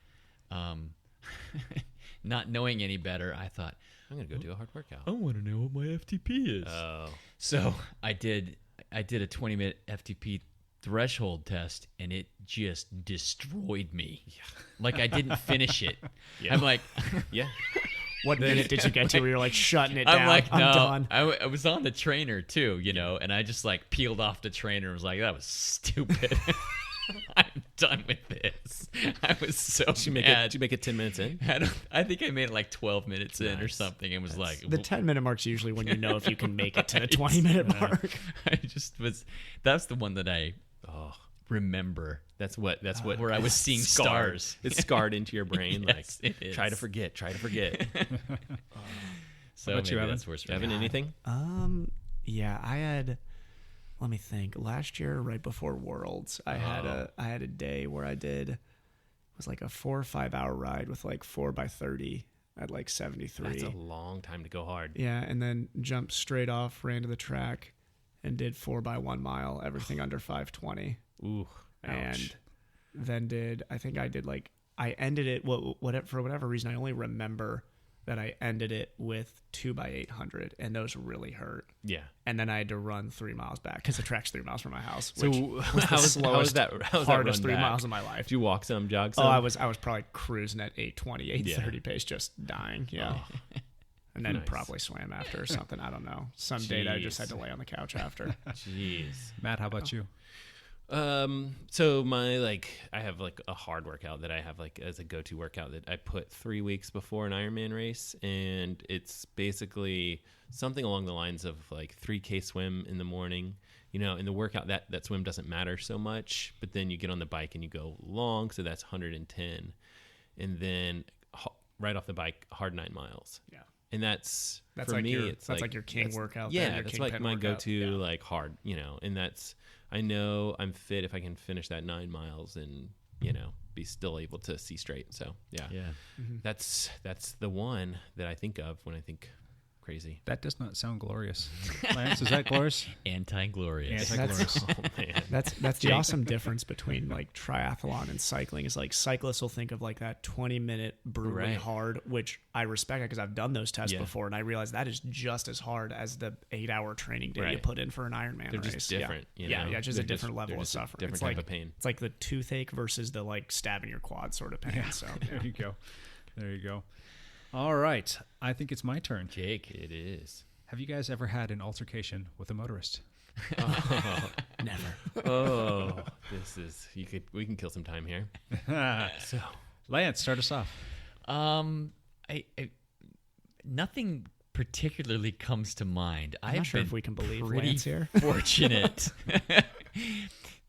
not knowing any better, I thought, I'm gonna go do a hard workout. I want to know what my FTP is. Oh. So I did a 20-minute FTP threshold test, and it just destroyed me. Like I didn't finish it. I'm like, Yeah. What minute did you get to where you're like shutting it down? I'm like, no. done. I was on the trainer too, and I just like peeled off the trainer and was like, that was stupid. I'm done with this. I was so Did you mad. make it 10 minutes in? I think I made it like 12 minutes in or something, and was like, The 10-minute mark's usually when you know if you can make it to the 20-minute mark. I just was. That's the one that I remember. That's what Where I was seeing scarred. stars. It's scarred into your brain. Yes, like, it is. try to forget. So How about you, maybe Evan? that's worse for me. Evan, anything? Yeah, I had. Let me think. Last year, right before Worlds, I had a day where I did. It was like a 4 or 5 hour ride with like 4x30 at like 73. That's a long time to go hard. Yeah, and then jumped straight off, ran to the track, and did 4x1 mile, everything under 520. Ooh. And then I ended it, for whatever reason, I only remember that I ended it with 2x800, and those really hurt. Yeah. And then I had to run 3 miles back because the track's 3 miles from my house. So Which how was that hardest run 3 back? miles of my life. Did you walk some, jog Oh, some? I was probably cruising at 820, 830 pace, just dying. Yeah. And then Nice. probably swam after or something. I don't know. Some day I just had to lay on the couch after. Jeez. Matt, how about you? So I have like a hard workout that I have like as a go-to workout that I put 3 weeks before an Ironman race, and it's basically something along the lines of like 3K swim in the morning. In the workout that swim doesn't matter so much, but then you get on the bike and you go long, so that's 110, and then right off the bike, hard 9 miles. Yeah. And that's for like me. That's like your king workout. Yeah, then, your that's king like pin my workout. go-to like hard, and that's, I know I'm fit if I can finish that 9 miles and be still able to see straight. So yeah. That's the one that I think of when I think crazy. That does not sound glorious. Lance, is that glorious? Anti-glorious. Anti-glorious. Oh man. That's the awesome difference between like triathlon and cycling is like cyclists will think of like that 20-minute brutally Right. hard, which I respect because I've done those tests Yeah. before, and I realize that is just as hard as the 8-hour training day you Right. put in for an Ironman They're race. just different. Yeah, it's just a They're different level they're of just a suffering. different It's type like of pain. It's like the toothache versus the like stabbing your quad sort of pain. So There you go. There you go. All right. I think it's my turn. Jake. It is. Have you guys ever had an altercation with a motorist? never. Oh, we can kill some time here. So, Lance, start us off. I nothing particularly comes to mind. I'm not sure if we can believe pretty Lance here. fortunate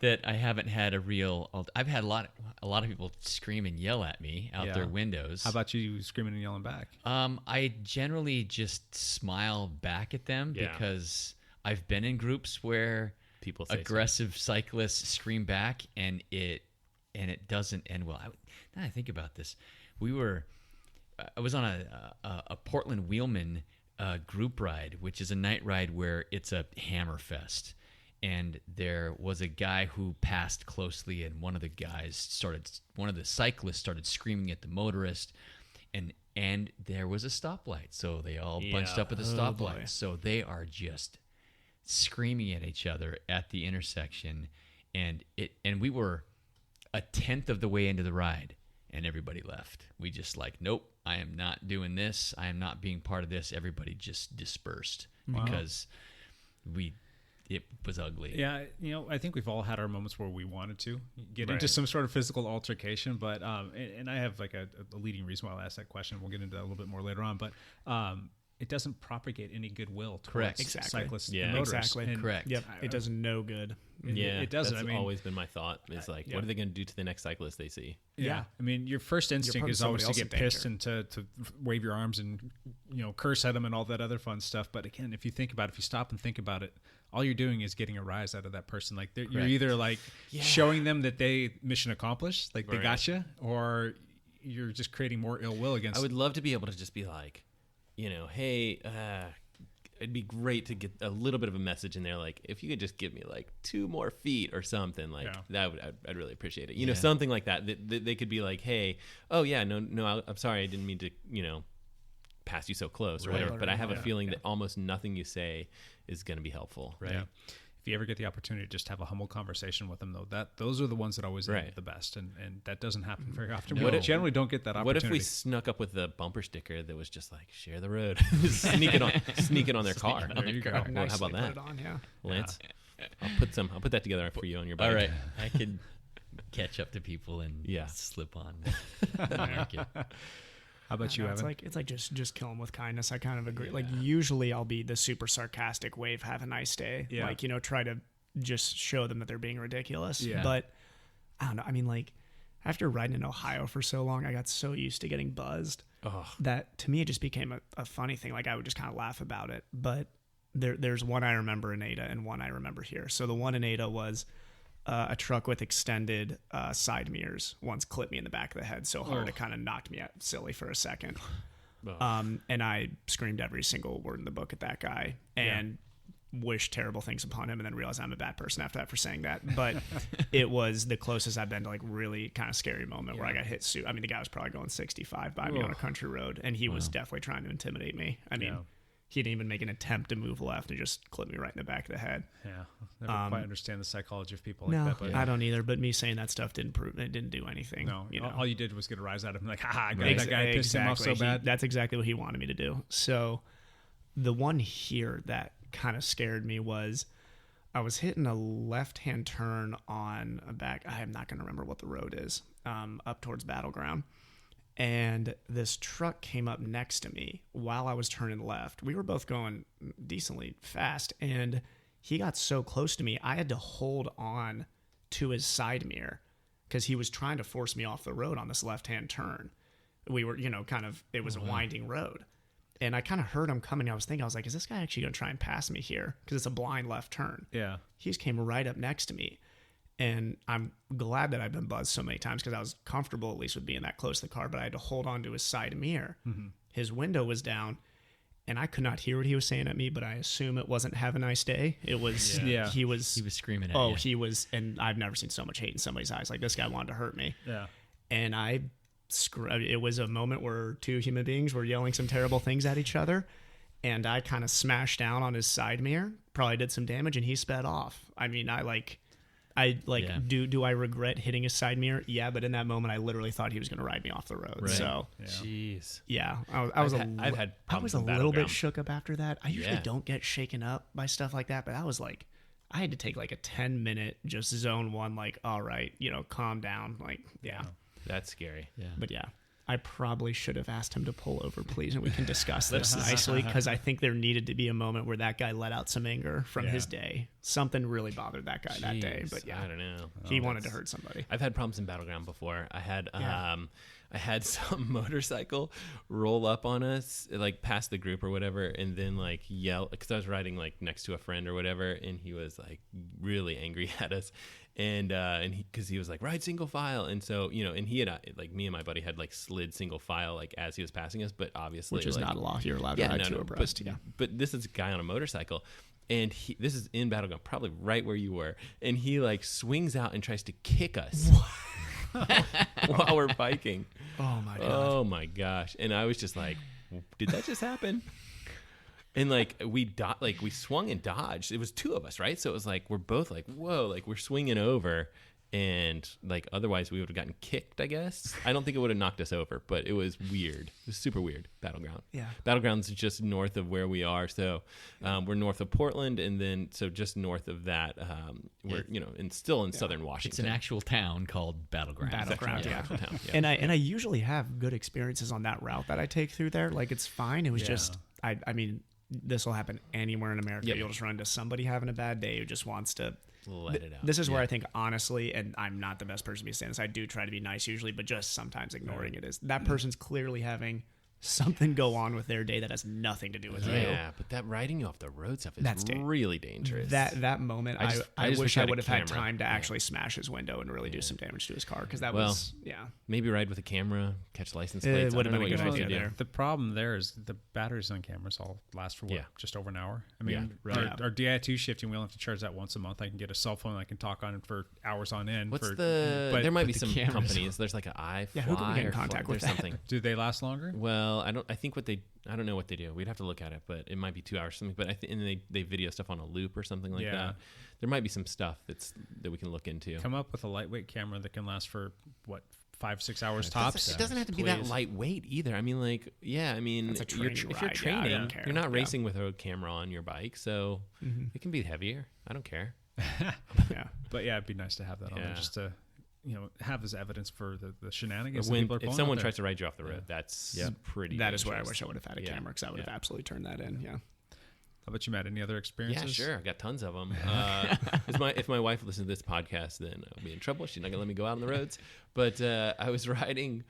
that I haven't had a real. I've had a lot of people scream and yell at me out their windows. How about you screaming and yelling back? I generally just smile back at them because I've been in groups where People say aggressive cyclists scream back and it doesn't end well. Now I think about this, I was on a Portland Wheelman group ride, which is a night ride where it's a hammer fest. and there was a guy who passed closely, and one of the cyclists started screaming at the motorist, and there was a stoplight, so they all bunched up at the stoplight. So they are just screaming at each other at the intersection, and we were a tenth of the way into the ride, and everybody left. We just like, nope, I am not doing this. I am not being part of this. Everybody just dispersed because it was ugly. Yeah, I think we've all had our moments where we wanted to get into some sort of physical altercation, but and I have like a leading reason why I asked that question. We'll get into that a little bit more later on, but it doesn't propagate any goodwill towards cyclists and motorists. Exactly. Correct. Yep. It does no good. It doesn't. That's always been my thought. Is like, what are they going to do to the next cyclist they see? Yeah. I mean, your first instinct is always to get pissed and to wave your arms and curse at them and all that other fun stuff. But again, if you stop and think about it, all you're doing is getting a rise out of that person. Like you're either like showing them that they mission accomplished, like they got you, or you're just creating more ill will against. I would love to be able to just be like, hey, it'd be great to get a little bit of a message in there, like if you could just give me like 2 more feet or something, like I'd really appreciate it. Something like that. They could be like, hey, oh yeah, no, I'm sorry, I didn't mean to, pass you so close or whatever. But I have a feeling that almost nothing you say is going to be helpful. Right. Yeah. If you ever get the opportunity to just have a humble conversation with them, though, those are the ones that always end the best, and that doesn't happen very often. We generally don't get that opportunity. What if we snuck up with a bumper sticker that was just like, share the road, sneak it on their car? There you go. Well, how about that, put it on, Lance? I'll put that together for you on your bike. All right, I could catch up to people and slip on. How about you, Evan? It's like just kill them with kindness. I kind of agree. Like usually I'll be the super sarcastic wave, have a nice day. Yeah. Like, try to just show them that they're being ridiculous. Yeah. But I don't know. I mean, like after riding in Ohio for so long, I got so used to getting buzzed that to me it just became a funny thing. Like I would just kind of laugh about it. But there's one I remember in Ada and one I remember here. So the one in Ada was a truck with extended side mirrors once clipped me in the back of the head so hard it kind of knocked me out silly for a second. And I screamed every single word in the book at that guy and wished terrible things upon him, and then realized I'm a bad person after that for saying that. But it was the closest I've been to like really kind of scary moment where I got hit. I mean, the guy was probably going 65 by me on a country road, and he was definitely trying to intimidate me. I mean, he didn't even make an attempt to move left and just clipped me right in the back of the head. Yeah, I never quite understand the psychology of people like that. But I don't either. But me saying that stuff didn't do anything. No, all you did was get a rise out of him. Like, that guy pissed him off so bad. That's exactly what he wanted me to do. So the one here that kind of scared me was I was hitting a left-hand turn on a back. I'm not going to remember what the road is, up towards Battleground. And this truck came up next to me while I was turning left. We were both going decently fast, and he got so close to me, I had to hold on to his side mirror because he was trying to force me off the road on this left-hand turn. We were, it was a winding road. And I kind of heard him coming. I was like, is this guy actually going to try and pass me here? Because it's a blind left turn. Yeah. He just came right up next to me. And I'm glad that I've been buzzed so many times because I was comfortable at least with being that close to the car, but I had to hold on to his side mirror. Mm-hmm. His window was down, and I could not hear what he was saying at me, but I assume it wasn't "Have a nice day." It was, he was screaming at you. Oh, he was, and I've never seen so much hate in somebody's eyes. Like, this guy wanted to hurt me. Yeah. And it was a moment where 2 human beings were yelling some terrible things at each other, and I kind of smashed down on his side mirror, probably did some damage, and he sped off. I mean, do I regret hitting his side mirror? Yeah, but in that moment, I literally thought he was going to ride me off the road. Right. So, jeez. Yeah, I was a little bit shook up after that. I usually don't get shaken up by stuff like that, but I was like, I had to take like a 10-minute just zone one, like, all right, calm down. Like, yeah. That's scary. Yeah. But yeah. I probably should have asked him to pull over, please, and we can discuss this nicely, because I think there needed to be a moment where that guy let out some anger from his day. Something really bothered that guy that day, but I don't know. He wanted to hurt somebody. I've had problems in Battleground before. I had some motorcycle roll up on us, like past the group or whatever, and then like yell, because I was riding like next to a friend or whatever, and he was like really angry at us. And because he was like, ride single file, and so and he had like, me and my buddy had like slid single file like as he was passing us, but obviously, which is not a law. You're allowed to ride two abreast. But this is a guy on a motorcycle, and this is in Battleground, probably right where you were, and he like swings out and tries to kick us while we're biking. Oh my god! Oh my gosh! And I was just like, did that just happen? And like we swung and dodged. It was two of us, right? So it was like we're both like, whoa, like we're swinging over, and like otherwise we would have gotten kicked, I guess. I don't think it would have knocked us over, but it was weird. It was super weird. Battleground. Yeah. Battleground's just north of where we are, so we're north of Portland, and then so just north of that, we're still in southern Washington. It's an actual town called Battleground. Battleground, yeah. Actual town, yeah. And I usually have good experiences on that route that I take through there. Like it's fine. It was just I mean. This will happen anywhere in America. Yep. You'll just run into somebody having a bad day who just wants to let it out. This is where I think, honestly, and I'm not the best person to be saying this, I do try to be nice usually, but just sometimes ignoring it is that person's clearly having something go on with their day that has nothing to do with you. Yeah, but that riding you off the road stuff is really dangerous. That moment, I just wish I would have had had time to actually smash his window and really do some damage to his car, because that maybe ride with a camera, catch license plates. It would have been a good idea there. The problem there is the batteries on cameras all last for just over an hour. I mean, our DI2 shifting, we only have to charge that once a month. I can get a cell phone I can talk on for hours on end. There might be some companies. There's like an iFly. Yeah, who can we get in contact with? Something. Do they last longer? Well, I don't know what they do. We'd have to look at it, but it might be 2 hours or something. But and they video stuff on a loop or something like that. There might be some stuff that we can look into. Come up with a lightweight camera that can last for 5-6 hours tops. It doesn't have to be that lightweight either. I mean, if you're training, you're not racing with a camera on your bike, so it can be heavier. I don't care. But it'd be nice to have that on there just to have as evidence for the shenanigans. If someone tries to ride you off the road, that's pretty. That is where I wish I would have had a camera, because I would have absolutely turned that in. Yeah. How about you, Matt? Any other experiences? Yeah, sure. I got tons of them. If my wife listens to this podcast, then I'll be in trouble. She's not gonna let me go out on the roads. But I was riding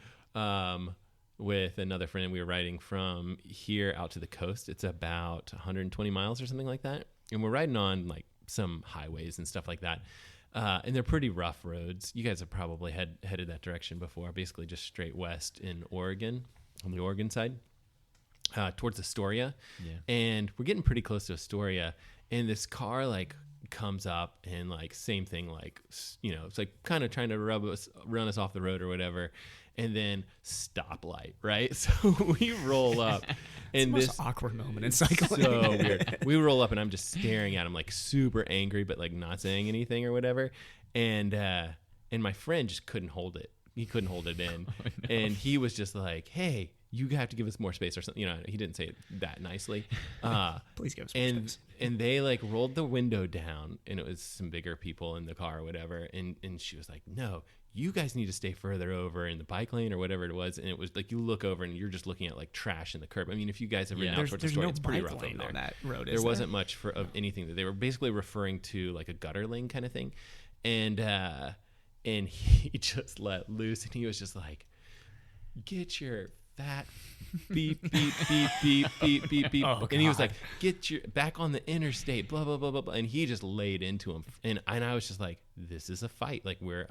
with another friend. We were riding from here out to the coast. It's about 120 miles or something like that, and we're riding on like some highways and stuff like that. And they're pretty rough roads. You guys have probably headed that direction before. Basically, just straight west in Oregon, on the Oregon side, towards Astoria. Yeah. And we're getting pretty close to Astoria, and this car like comes up and like same thing, like it's like kind of trying to run us off the road or whatever. And then stoplight, right? So we roll up, and it's the most awkward moment in cycling. So weird. We roll up, and I'm just staring at him, like super angry, but like not saying anything or whatever. And my friend just couldn't hold it. He couldn't hold it in, and he was just like, "Hey, you have to give us more space," or something. He didn't say it that nicely. Please give us more space. And they like rolled the window down, and it was some bigger people in the car or whatever. And she was like, "No, you guys need to stay further over in the bike lane," or whatever it was. And it was like, you look over and you're just looking at like trash in the curb. I mean, if you guys have ridden out towards the store, it's pretty rough over there. On that road, there wasn't much of anything. That they were basically referring to like a gutter lane kind of thing. And he just let loose, and he was just like, "Get your fat beep, beep, beep, beep, beep, beep, beep." Oh, and he was like, "Get your back on the interstate, blah, blah, blah, blah, blah." And he just laid into him. And I was just like, this is a fight. Like we're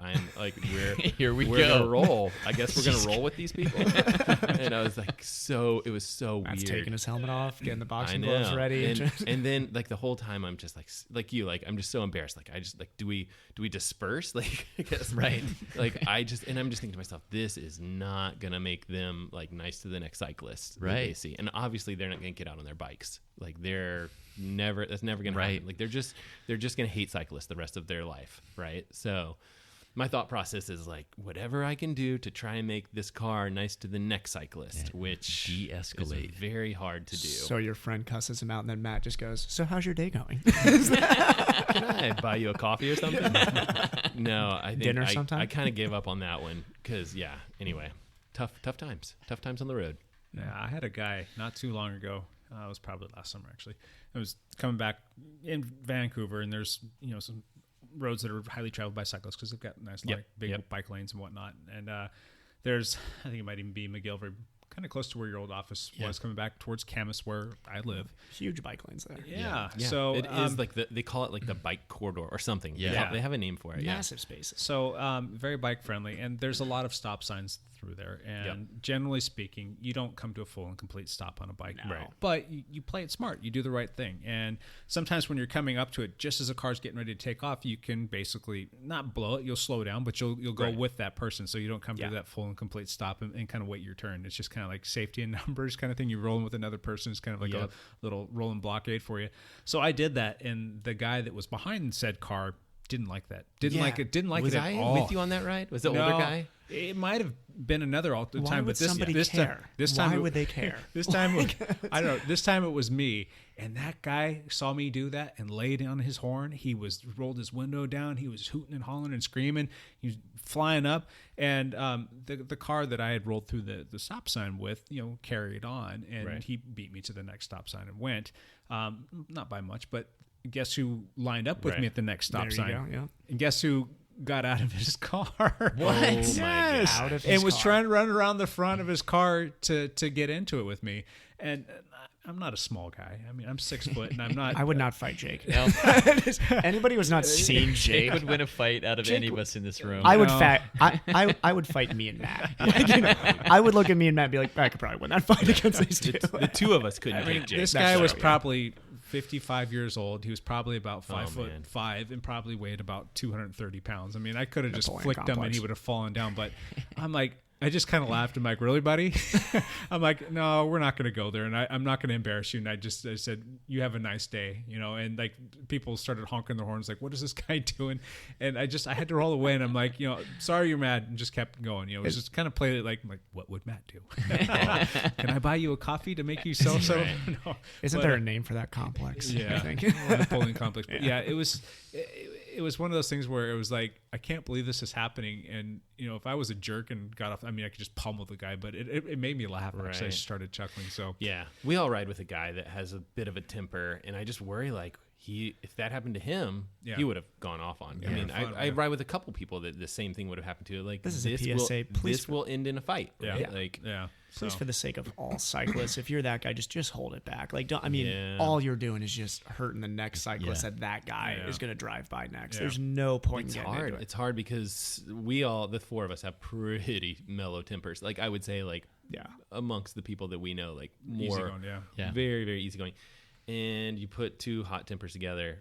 here we we're go. Gonna roll. I guess we're gonna roll with these people. And I was like, it was so Matt's weird. taking his helmet off, getting the boxing gloves ready. And then like the whole time I'm just like you, like I'm just so embarrassed. Like I just like, do we disperse? Like I guess right. Like I'm just thinking to myself, this is not gonna make them like nice to the next cyclist that right. they see. And obviously they're not gonna get out on their bikes. Like that's never gonna happen. Like they're just gonna hate cyclists the rest of their life, right? So my thought process is like, whatever I can do to try and make this car nice to the next cyclist, which de-escalate. is very hard to do. So your friend cusses him out, and then Matt just goes, "So how's your day going? Can I buy you a coffee or something?" No, I think dinner sometime. I kind of gave up on that one because anyway, tough times on the road. Yeah, I had a guy not too long ago. It was probably last summer actually. I was coming back in Vancouver, and there's some roads that are highly traveled by cyclists because they've got nice big bike lanes and whatnot. And there's, I think it might even be McGillivray kind of close to where your old office was, coming back towards Camas, where I live. Huge bike lanes there. Yeah. Yeah. So it is like they call it like the bike corridor or something. Yeah. They have a name for it. Massive spaces. So very bike friendly, and there's a lot of stop signs through there. And generally speaking, you don't come to a full and complete stop on a bike, Right. But you play it smart. You do the right thing. And sometimes when you're coming up to it, just as a car's getting ready to take off, you can basically not blow it. You'll slow down, but you'll go with that person, so you don't come to that full and complete stop and kind of wait your turn. It's just kind of like safety in numbers kind of thing. You're rolling with another person. It's kind of like a little rolling blockade for you. So I did that, and the guy that was behind said car didn't like that. Didn't like it Was at I all. with you on that ride? Was the older guy? It might have been another all the Why time, would but this somebody this care? time Why would they care? This time I don't know. This time it was me, and that guy saw me do that and laid on his horn. He rolled his window down. He was hooting and hollering and screaming. He was flying up, and the car that I had rolled through the stop sign with, carried on, and he beat me to the next stop sign and went, not by much, but guess who lined up with me at the next stop sign? There you go, And guess who got out of his car? What? Yes. Out of his and was car. trying to run around the front of his car to get into it with me. And I'm not a small guy. I mean, I'm 6 foot, and I'm not. I would not fight Jake. No. Anybody who's not seen Jake Jake, would win a fight out of Jake any of us in this room. I would I would fight me and Matt. I would look at me and Matt and be like, I could probably win that fight against these two. The two of us couldn't take Jake. This guy was probably 55 years old. He was probably about 5'5" and probably weighed about 230 pounds. I mean, I could have just Napoleon flicked him and complex. he would have fallen down. But I'm like, I just kind of laughed. I'm like, really, buddy? I'm like, no, we're not going to go there. And I'm not going to embarrass you. And I said, you have a nice day, and like people started honking their horns. Like, what is this guy doing? And I had to roll away. And I'm like, sorry, you're mad. And just kept going. It was just kind of played it like, what would Matt do? Can I buy you a coffee to make you so? No. Isn't there a name for that complex? Yeah. I think. Napoleon complex. But yeah, it was one of those things where it was like, I can't believe this is happening. And, if I was a jerk and got off, I mean, I could just pummel the guy, but it made me laugh. Actually, I started chuckling. So yeah, we all ride with a guy that has a bit of a temper, and I just worry like if that happened to him, he would have gone off on me. I mean, I ride with a couple people that the same thing would have happened to. Like This is a PSA. Please this will end in a fight. Right? Yeah. Like Please, for the sake of all cyclists, if you're that guy, just hold it back. Like, all you're doing is just hurting the next cyclist that guy is going to drive by next. There's no point it's in getting hard. into it. It's hard because the four of us have pretty mellow tempers. Like I would say, like amongst the people that we know, like more easygoing, very, very easygoing. And you put two hot tempers together.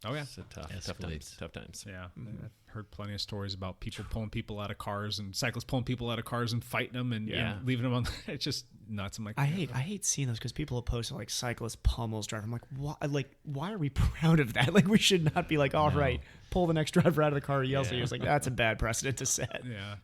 Oh yeah, it's tough times. Yeah, I've heard plenty of stories about people pulling people out of cars and cyclists pulling people out of cars and fighting them and leaving them on. It's just nuts. I'm like, I hate seeing those because people have posted like cyclist pummels driver. I'm like, why are we proud of that? Like, we should not be like, all right, pull the next driver out of the car. He yells at you. It's like, that's a bad precedent to set. Yeah.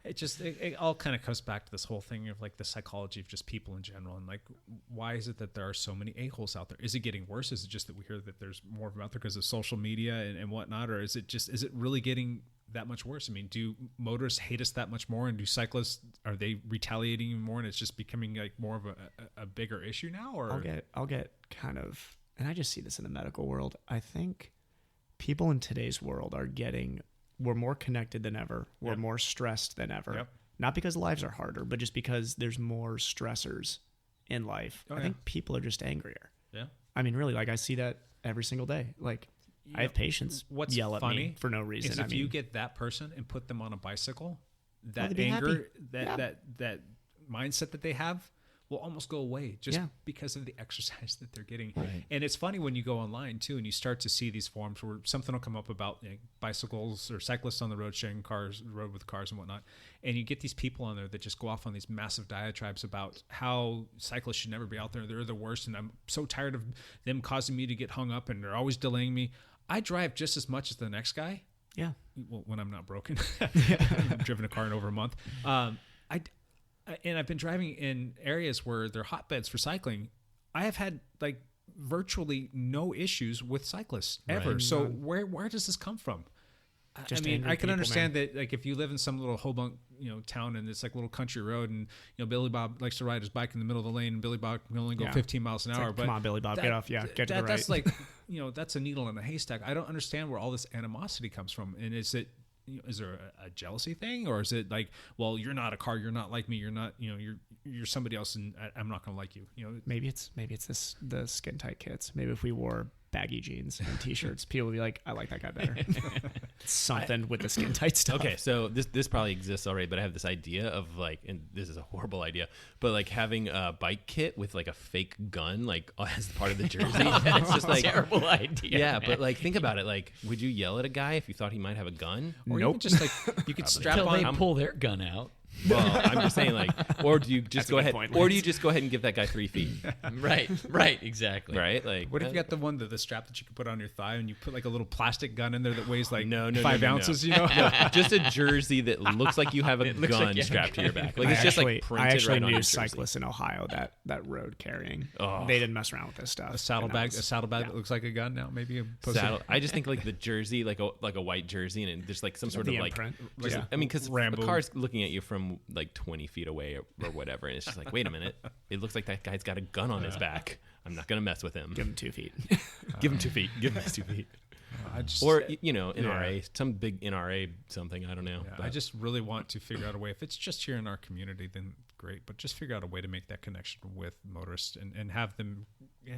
It all kind of comes back to this whole thing of like the psychology of just people in general, and like, why is it that there are so many a-holes out there? Is it getting worse? Is it just that we hear that there's more of them out there because of social media and whatnot, or is it really getting that much worse? I mean, do motorists hate us that much more, and do cyclists, are they retaliating even more, and it's just becoming like more of a bigger issue now? Or I'll get kind of, and I just see this in the medical world. I think people in today's world we're more connected than ever. We're more stressed than ever. Yep. Not because lives are harder, but just because there's more stressors in life. I think people are just angrier. Yeah. I mean, really, like I see that every single day. Like I have patients yell at me for no reason. Is if you get that person and put them on a bicycle, that they'd be anger, happy. that mindset that they have will almost go away just because of the exercise that they're getting. Right. And it's funny when you go online too, and you start to see these forums where something will come up about bicycles or cyclists on the road, sharing road with cars and whatnot. And you get these people on there that just go off on these massive diatribes about how cyclists should never be out there. They're the worst. And I'm so tired of them causing me to get hung up, and they're always delaying me. I drive just as much as the next guy. Yeah. Well, when I'm not broken. I've driven a car in over a month. And I've been driving in areas where they're hotbeds for cycling. I have had like virtually no issues with cyclists ever. Right. So where does this come from? Just I mean, I can people, understand that, like, if you live in some little Hobunk, town, and it's like a little country road, and Billy Bob likes to ride his bike in the middle of the lane, and Billy Bob can only go 15 miles an hour. Like, but come on, Billy Bob, get off, get to the right. That's like, that's a needle in a haystack. I don't understand where all this animosity comes from, and is it, is there a jealousy thing, or is it like, well, you're not a car, you're not like me, you're not, you're somebody else, and I'm not going to like you. Maybe it's the skin tight kits. Maybe if we wore baggy jeans and t-shirts, people would be like, I like that guy better. Something with the skin tight stuff. Okay, so this probably exists already, but I have this idea of like, and this is a horrible idea, but like having a bike kit with like a fake gun, like as part of the jersey. It's just like terrible idea. Yeah, but like think about it. Like, would you yell at a guy if you thought he might have a gun? Or Nope. even just like you could strap Until on. they pull their gun out. Well, I'm just saying, like, or do you just That's a go good ahead, point, or do Lance. you just go ahead and give that guy 3 feet, Right, exactly. right? Like, What if you got the one the strap that you can put on your thigh, and you put like a little plastic gun in there that weighs like No, 5 ounces? You know, just a jersey that looks like you have a looks like gun you have a strapped to your back. Like I it's just actually, like printed I actually right on knew your jersey. cyclists in Ohio that road carrying. Oh. They didn't mess around with this stuff. a saddlebag that looks like a gun. Now maybe a Saddle. I just think like the jersey, like a white jersey, and there's like some sort the of like, imprint. just, Yeah. I mean, because a Rambo. car's looking at you from like 20 feet away or whatever, and it's just like, wait a minute, it looks like that guy's got a gun on his back. I'm not gonna mess with him. Give him 2 feet. Give him 2 feet. Give him his 2 feet. I just, Or NRA, some big NRA something. I don't know. yeah, But I just really want to figure out a way. If it's just here in our community, then great. But just figure out a way to make that connection with motorists and have them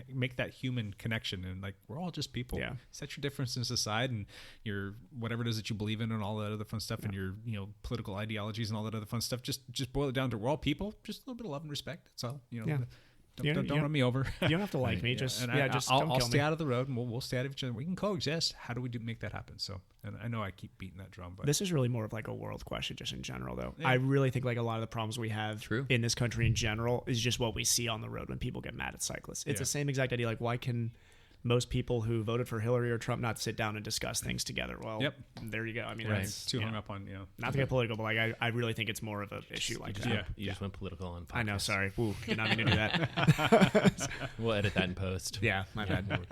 make that human connection. And like, we're all just people. Yeah. Set your differences aside and your whatever it is that you believe in and all that other fun stuff and your political ideologies and all that other fun stuff. Just boil it down to we're all people. Just a little bit of love and respect. That's all. Yeah. Don't run me over. You don't have to like me. Just And just I'll don't kill stay me. out of the road, and we'll stay out of each other. We can coexist. How do we make that happen? So, and I know I keep beating that drum, but This is really more of like a world question, just in general, though. I really think like a lot of the problems we have in this country in general is just what we see on the road when people get mad at cyclists. It's the same exact idea. Like, why can most people who voted for Hillary or Trump not sit down and discuss things together? Well, there you go. I mean, that's too hung up on not to get political, but like I really think it's more of an issue like that. you just went political on. I know. podcast. Sorry. Ooh, did not mean to do that. We'll edit that in post. Yeah, my bad.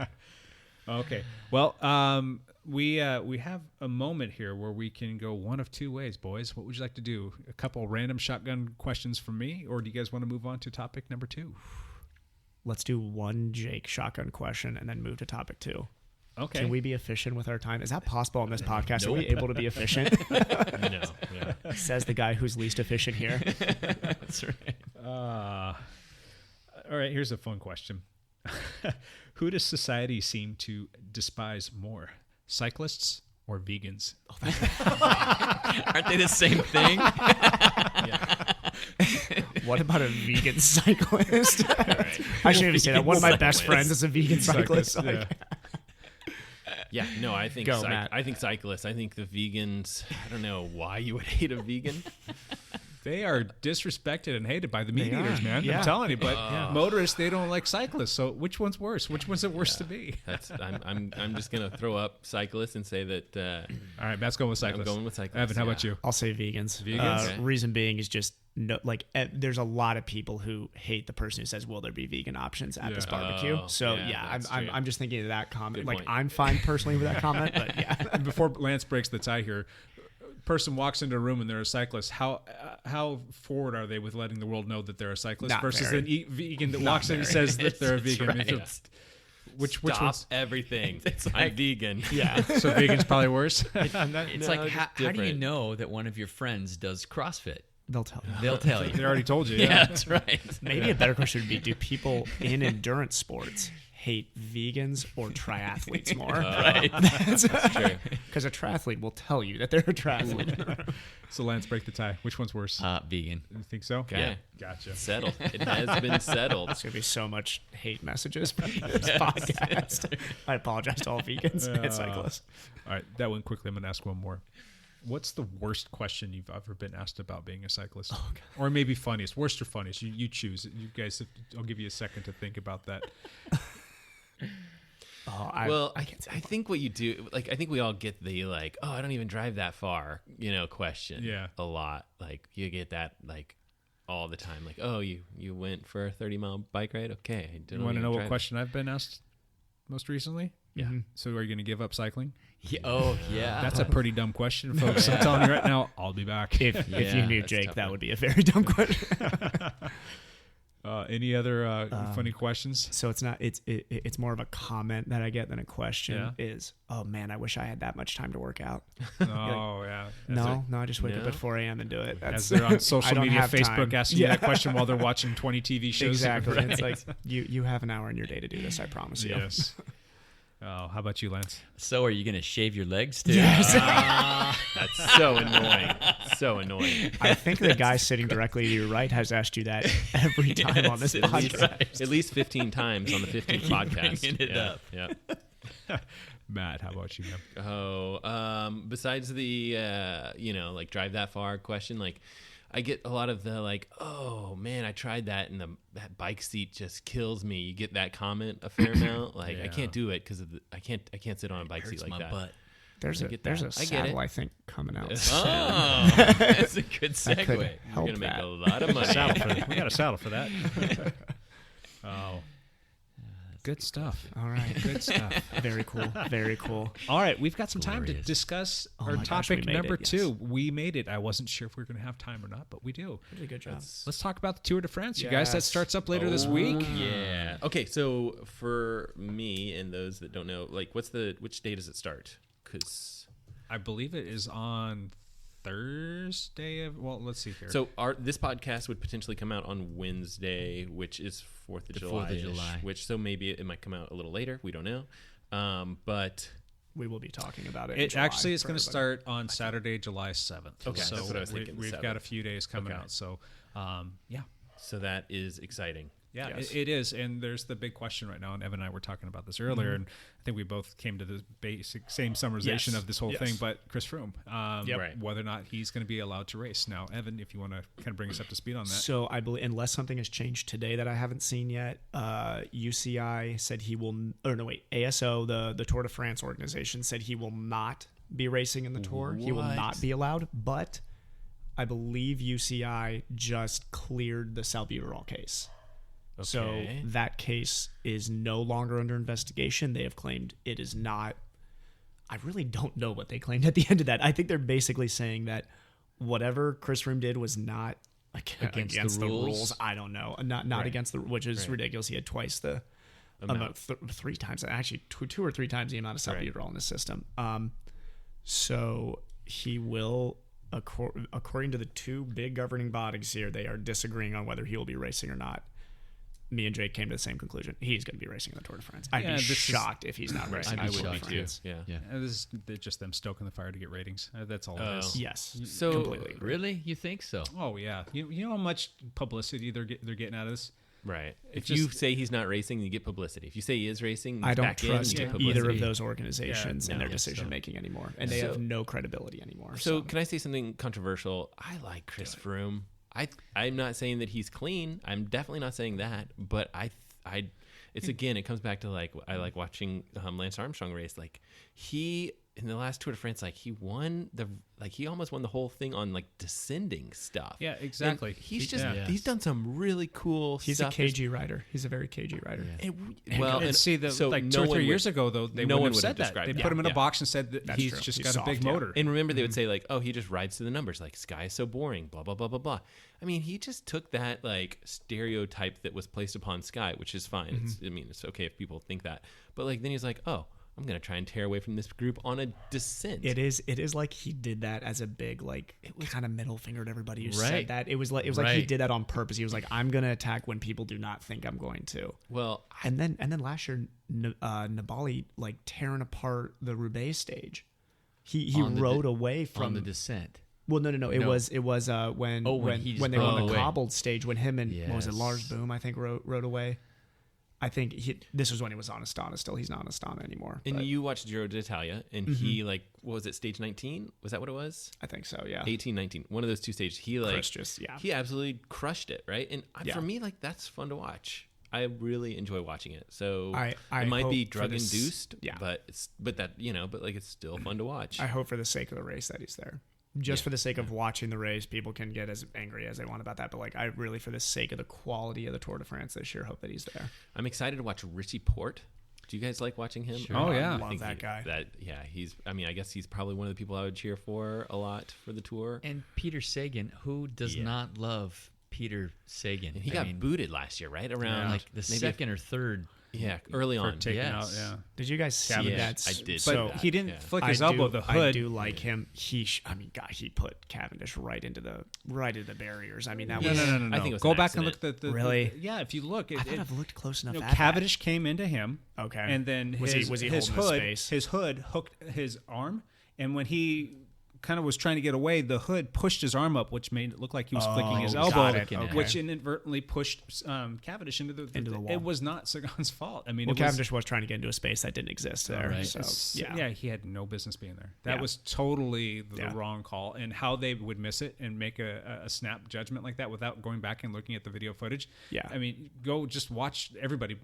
Okay. Well, we have a moment here where we can go one of two ways, boys. What would you like to do? A couple random shotgun questions from me, or do you guys want to move on to topic number 2? Let's do one Jake shotgun question and then move to topic 2. Okay. Can we be efficient with our time? Is that possible on this podcast? Are we able to be efficient? No. Yeah. Says the guy who's least efficient here. That's right. All right. Here's a fun question. Who does society seem to despise more, cyclists or vegans? Aren't they the same thing? What about a vegan cyclist? I shouldn't even say that. One of my best Cyclist. friends is a vegan cyclist. Yeah. Yeah, no, I think Go, Matt. I think cyclists. I think the vegans. I don't know why you would hate a vegan. They are disrespected and hated by the meat eaters, are. man. Yeah. I'm telling you. But motorists, they don't like cyclists. So which one's worse? Which one's it worse to be? That's I'm just gonna throw up cyclists and say that All right, Matt's going with cyclists. I'm going with cyclists. Evan, how yeah. about you? I'll say vegans. Vegans? Okay. Reason being is just there's a lot of people who hate the person who says, "Will there be vegan options at this barbecue?" Oh, So yeah, that's I'm true. I'm just thinking of that comment. Good Like point. I'm fine personally with that comment, but yeah. And before Lance breaks the tie here, person walks into a room and they're a cyclist. How forward are they with letting the world know that they're a cyclist Not versus very. an vegan that walks in and says that they're a vegan? right. It's- Which Stop one's everything. It's I'm like- vegan. Yeah. so vegan's probably worse? It's No, like, it's how do you different. know that one of your friends does CrossFit? They'll tell you. They'll tell They you. already told you. Yeah, that's right. Maybe a better question would be: do people in endurance sports hate vegans or triathletes more? Right. That's true. Because a triathlete will tell you that they're a triathlete. So Lance, break the tie. Which one's worse? Vegan. You think so? Okay. Gotcha. Settled. It has been settled. There's gonna be so much hate messages from this podcast. I apologize to all vegans and cyclists. All right, that one quickly. I'm going to ask one more. What's the worst question you've ever been asked about being a cyclist? Or maybe funniest. Worst or funniest? You choose. You guys, I'll give you a second to think about that. Well, I think what you do, like, I think we all get the, like, oh, I don't even drive that far, question. Yeah. A lot. Like, you get that, like, all the time. Like, oh, you went for a 30-mile bike ride? Okay. You want to know what question I've been asked most recently? Yeah. So are you going to give up cycling? Yeah. Oh, yeah. That's a pretty dumb question, folks. I'm telling you right now, I'll be back. If you knew that's Jake, tough that one. would be a very dumb question. Any other funny questions? So it's not. It's more of a comment that I get than a question. Yeah. Is, oh man, I wish I had that much time to work out. Oh yeah. No, I just wake up at 4 a.m. and do it. As they're on social media, Facebook, time. asking you that question while they're watching 20 TV shows. Exactly. Right. It's like you have an hour in your day to do this. I promise you. Yes. Oh, how about you, Lance? So, are you going to shave your legs too? Yes. That's so annoying. So annoying. I think the guy sitting directly to your right has asked you that every time on this podcast. At least 15 times on the 15th podcast. Bringing it up. Yeah. Matt, how about you, man? Oh, besides the like drive that far question, like I get a lot of the like, oh man, I tried that and that bike seat just kills me. You get that comment a fair amount. Like I can't do it because I can't sit on a bike seat like that. Butt. There's a saddle I think coming out. Oh, that's a good segue. We're gonna make a lot of money. We got a saddle for that. Oh. Good stuff. All right. Good stuff. Very cool. Very cool. All right. We've got some time to discuss our my gosh, topic we made number it, 2. yes. We made it. I wasn't sure if we were going to have time or not, but we do. Really good job. Let's talk about the Tour de France, you guys. That Yes. starts up later this week. Yeah. Okay. So for me and those that don't know, like, which day does it start? Because I believe it is on Thursday. Well, let's see here. so this podcast would potentially come out on Wednesday, which is 4th of July. 4th of July. Which so maybe it might come out a little later. We don't know. But We will be talking about it. It actually is going to start on Saturday, July 7th. Okay, so that's what I was thinking, the we've got a 7th. few days coming Okay. out. So, yeah. so that is exciting. Yeah, Yes. it is. And there's the big question right now. And Evan and I were talking about this earlier. And I think we both came to the basic same summarization Yes. of this whole Yes. thing. But Chris Froome, Right. whether or not he's going to be allowed to race. Now, Evan, if you want to kind of bring us up to speed on that. So I believe, unless something has changed today that I haven't seen yet, UCI said he will. Or no, wait. ASO, the Tour de France organization, said he will not be racing in the Tour. He will What? not be allowed. But I believe UCI just cleared the salbutamol case. So Okay. that case is no longer under investigation. They have claimed it is not. I really don't know what they claimed at the end of that. I think they're basically saying that whatever Chris Froome did was not against the rules. I don't know. Not against the, which is ridiculous. He had twice the amount, 3 times, actually 2 or 3 times the amount of salbutamol in the system. So he will, according to the 2 big governing bodies here, they are disagreeing on whether he will be racing or not. Me and Jake came to the same conclusion. He's going to be racing in the Tour de France. I'd be shocked if he's not racing. I'd in be the Tour de shocked too. France. Yeah. This is just them stoking the fire to get ratings. That's all it is. Yes. So completely agree. Really? You think so? Oh, yeah. You know how much publicity they're getting out of this? Right. If just- you say he's not racing, you get publicity. If you say he is racing, I don't back in, trust you get either publicity. of those organizations Yeah, in their no, decision making anymore, and they have no credibility anymore. So can I say something controversial? I like Chris Froome. I'm not saying that he's clean. I'm definitely not saying that. But it's again, it comes back to like I like watching Lance Armstrong race. Like he in the last Tour de France, like he almost won the whole thing on like descending stuff. Yeah, exactly. And he's done some really cool he's stuff. a cagey rider. He's a very cagey rider. And see, like 2 or 3 years ago, though, they no wouldn't one have would said have that. described They that. put him in a Yeah. box and said that That's he's true. just He's got soft, a big yeah. motor. And remember, they would say like, "Oh, he just rides to the numbers." Like, Sky is so boring. Blah blah blah blah blah. I mean, he just took that like stereotype that was placed upon Sky, which is fine. It's okay if people think that, but like then he's like, "Oh, I'm gonna try and tear away from this group on a descent." It is like he did that as a big like kind of middle finger to everybody who said Right. that. It was like he Right. did that on purpose. He was like, I'm gonna attack when people do not think I'm going to. Well, And then last year, Nibali like tearing apart the Roubaix stage. He On the rode away On from the descent. Well, no. It No. was when he just when they were on rode the away. cobbled stage when him and what was it, Yes. Lars Boom I think rode away. I think this was when he was on Astana. Still, he's not on Astana anymore. and but you watched Giro d'Italia, and he like what was it, stage 19? Was that what it was? I think so. Yeah. 18, 19. One of those 2 stages. He like he absolutely crushed it, right? And for me, like that's fun to watch. I really enjoy watching it. So I it might be hope for drug this- induced, yeah. but it's still fun to watch. I hope for the sake of the race that he's there. Just for the sake of watching the race, people can get as angry as they want about that. But like, I really, for the sake of the quality of the Tour de France this year, hope that he's there. I'm excited to watch Richie Porte. Do you guys like watching him? Sure. Oh, yeah. I love that guy. I guess he's probably one of the people I would cheer for a lot for the Tour. And Peter Sagan, who does not love Peter Sagan. He got booted last year, right? Around like the second or third. Yeah, early on. Taken out, yeah. Did you guys see that? I did. But So he didn't flick his elbow. The hood. I do like him. He put Cavendish right into the barriers. I mean, that was No. I think it was Go an back and accident. look at the Really? yeah, if you look, I thought I've looked close enough. At Cavendish came into him. Okay. And then Was he holding his space? His hood hooked his arm, and when he kind of was trying to get away, the hood pushed his arm up, which made it look like he was flicking his elbow, got it. Okay. which inadvertently pushed Cavendish into the wall. It was not Sagan's fault. I mean, Well, Cavendish was trying to get into a space that didn't exist there. Right. So, yeah, he had no business being there. That Yeah. was totally the Yeah. wrong call, and how they would miss it and make a snap judgment like that without going back and looking at the video footage. Yeah. I mean, go just watch everybody,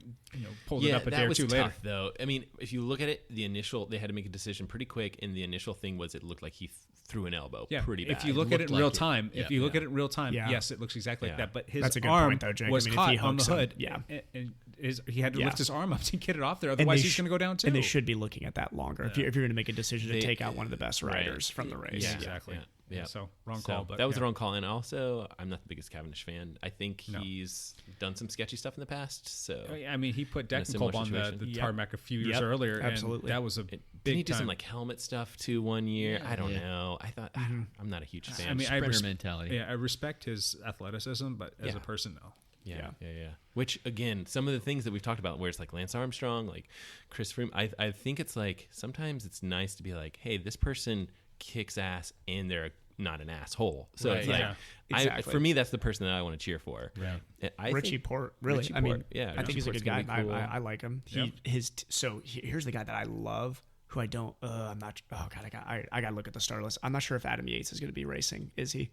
pull it up a that day or was two tough, later. though. I mean, if you look at it, they had to make a decision pretty quick, and the initial thing was it looked like he threw an elbow pretty bad. If you look at it in real like it. time, Yeah. look at it in real time, Yeah. yes, it looks exactly like Yeah. that. But his That's a good arm point, though, Jake. was I mean, if caught he on the hooks him, hood, yeah. and he had to Yeah. lift his arm up to get it off there. And Otherwise, they he's sh- going to go down too. And they should be looking at that longer. If you're going to make a decision to They- take out one of the best riders from the race. Yeah, exactly. Yeah. So wrong So call, but that was yeah. the wrong call. And also, I'm not the biggest Cavendish fan. I think he's done some sketchy stuff in the past. So I mean, he put in a similar Deckenkolb on the situation. tarmac a few years Yep. earlier, Absolutely. and that was a didn't big he do some time. like helmet stuff too one year? I don't Yeah. know. I thought I'm not a huge fan. I mean, Sprinter mentality. Yeah, I respect his athleticism, but as Yeah. a person, no. Yeah. Which again, some of the things that we've talked about, where it's like Lance Armstrong, like Chris Froome, I think it's like sometimes it's nice to be like, hey, this person kicks ass and they're not an asshole. So Right. it's like, Yeah. Exactly. for me, that's the person that I want to cheer for. Right. Richie Port, really. Richie I mean, Port, yeah, I think Richie he's a Port's good guy. gonna be cool. I like him. Here's the guy that I love. Who I don't. I'm not. Oh God, I got to look at the start list. I'm not sure if Adam Yates is going to be racing. Is he?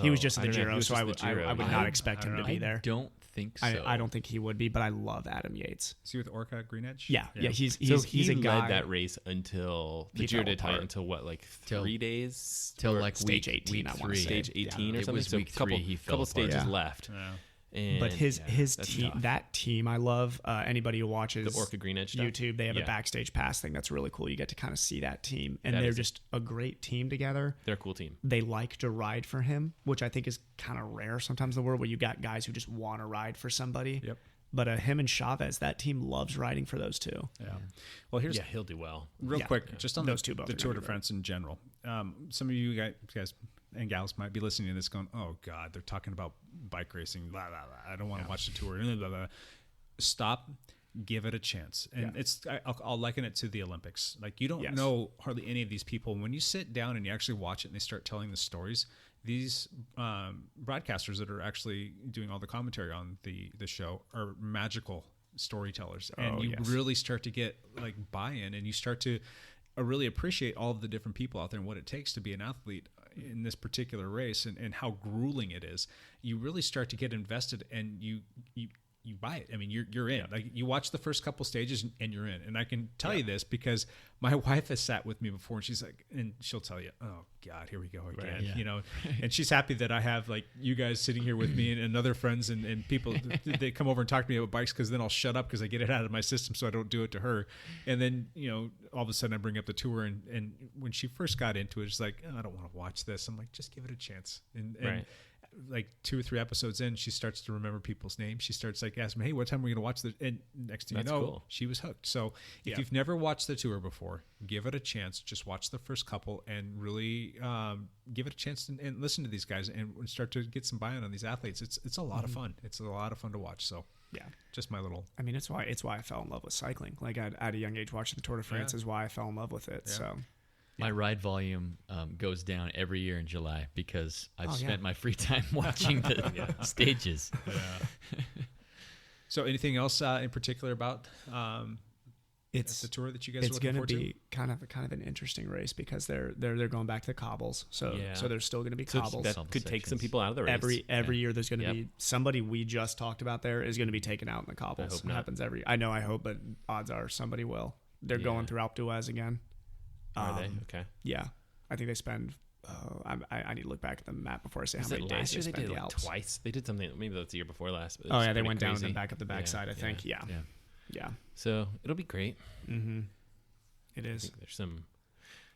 He was just in I the don't know. He Giro, was so just I the would Giro, I would yeah. not expect him to be I there. don't think so. I don't think he would be, but I love Adam Yates. Is he with Orca Green Edge? Yeah. He's He a guy. led that race until the He Giro fell d'Italia apart. until what, like Till- 3 days? till Or like stage week 18, I wanna 3. say. stage 18 or It something. was So week couple, 3 he fell couple apart. stages Yeah. left. Yeah. And But his that's team, tough. that team, I love. Anybody who watches The Orca Green Edge stuff? YouTube, they have Yeah. a backstage pass thing that's really cool. You get to kind of see that team, and That they're is- just a great team together. They're a cool team. They like to ride for him, which I think is kind of rare sometimes in the world, where you got guys who just want to ride for somebody. Yep. But him and Chavez, that team loves riding for those two. Yeah. Well, here's Yeah, he'll do well. real Yeah. quick, just on Those two both the are Tour gonna de be France in general. Some of you guys and gals might be listening to this going, oh God, they're talking about bike racing. Blah, blah, blah. I don't want to watch the Tour. Blah, blah, blah. Stop. Give it a chance. And I'll liken it to the Olympics. Like, you don't know hardly any of these people. When you sit down and you actually watch it and they start telling the stories, these broadcasters that are actually doing all the commentary on the show are magical storytellers. And you really start to get like buy-in, and you start to really appreciate all of the different people out there and what it takes to be an athlete in this particular race, and how grueling it is. You really start to get invested, and you buy it. I mean, you're in. Like, you watch the first couple stages and you're in. And I can tell you this because my wife has sat with me before, and she's like, and she'll tell you, oh God, here we go again. You know, and she's happy that I have like you guys sitting here with me and other friends and people. They come over and talk to me about bikes, because then I'll shut up because I get it out of my system, so I don't do it to her. And then, all of a sudden I bring up the Tour, and when she first got into it, it's like, oh, I don't want to watch this. I'm like, just give it a chance. And like 2 or 3 episodes in, she starts to remember people's names. She starts like asking me, hey, what time are we going to watch the, and next thing you know, cool. she was hooked. So if you've never watched the Tour before, give it a chance. Just watch the first couple and really give it a chance and listen to these guys and start to get some buy-in on these athletes. It's a lot of fun. It's a lot of fun to watch. So just my little. I mean, it's why I fell in love with cycling. Like, at a young age, watching the Tour de France is why I fell in love with it. So. My ride volume goes down every year in July because I've spent my free time watching the stages. So anything else in particular about it's the Tour that you guys are it's looking going forward to be kind of an interesting race, because they're going back to the cobbles. So there's still going to be cobbles. That could take some people out of the race. Every year there's going to be somebody we just talked about there is going to be taken out in the cobbles. I hope It not. happens I hope, but odds are somebody will. They're going through Alpe d'Huez again. Are they? Okay. Yeah, I think they spend. I need to look back at the map before I say how Was it many days last year they they spend did the it like Alps. twice? They did something. Maybe that's the year before last. But Oh it's yeah, they kinda went down and crazy. then back up the backside. I think. Yeah. Yeah. So it'll be great. It I is. think there's some.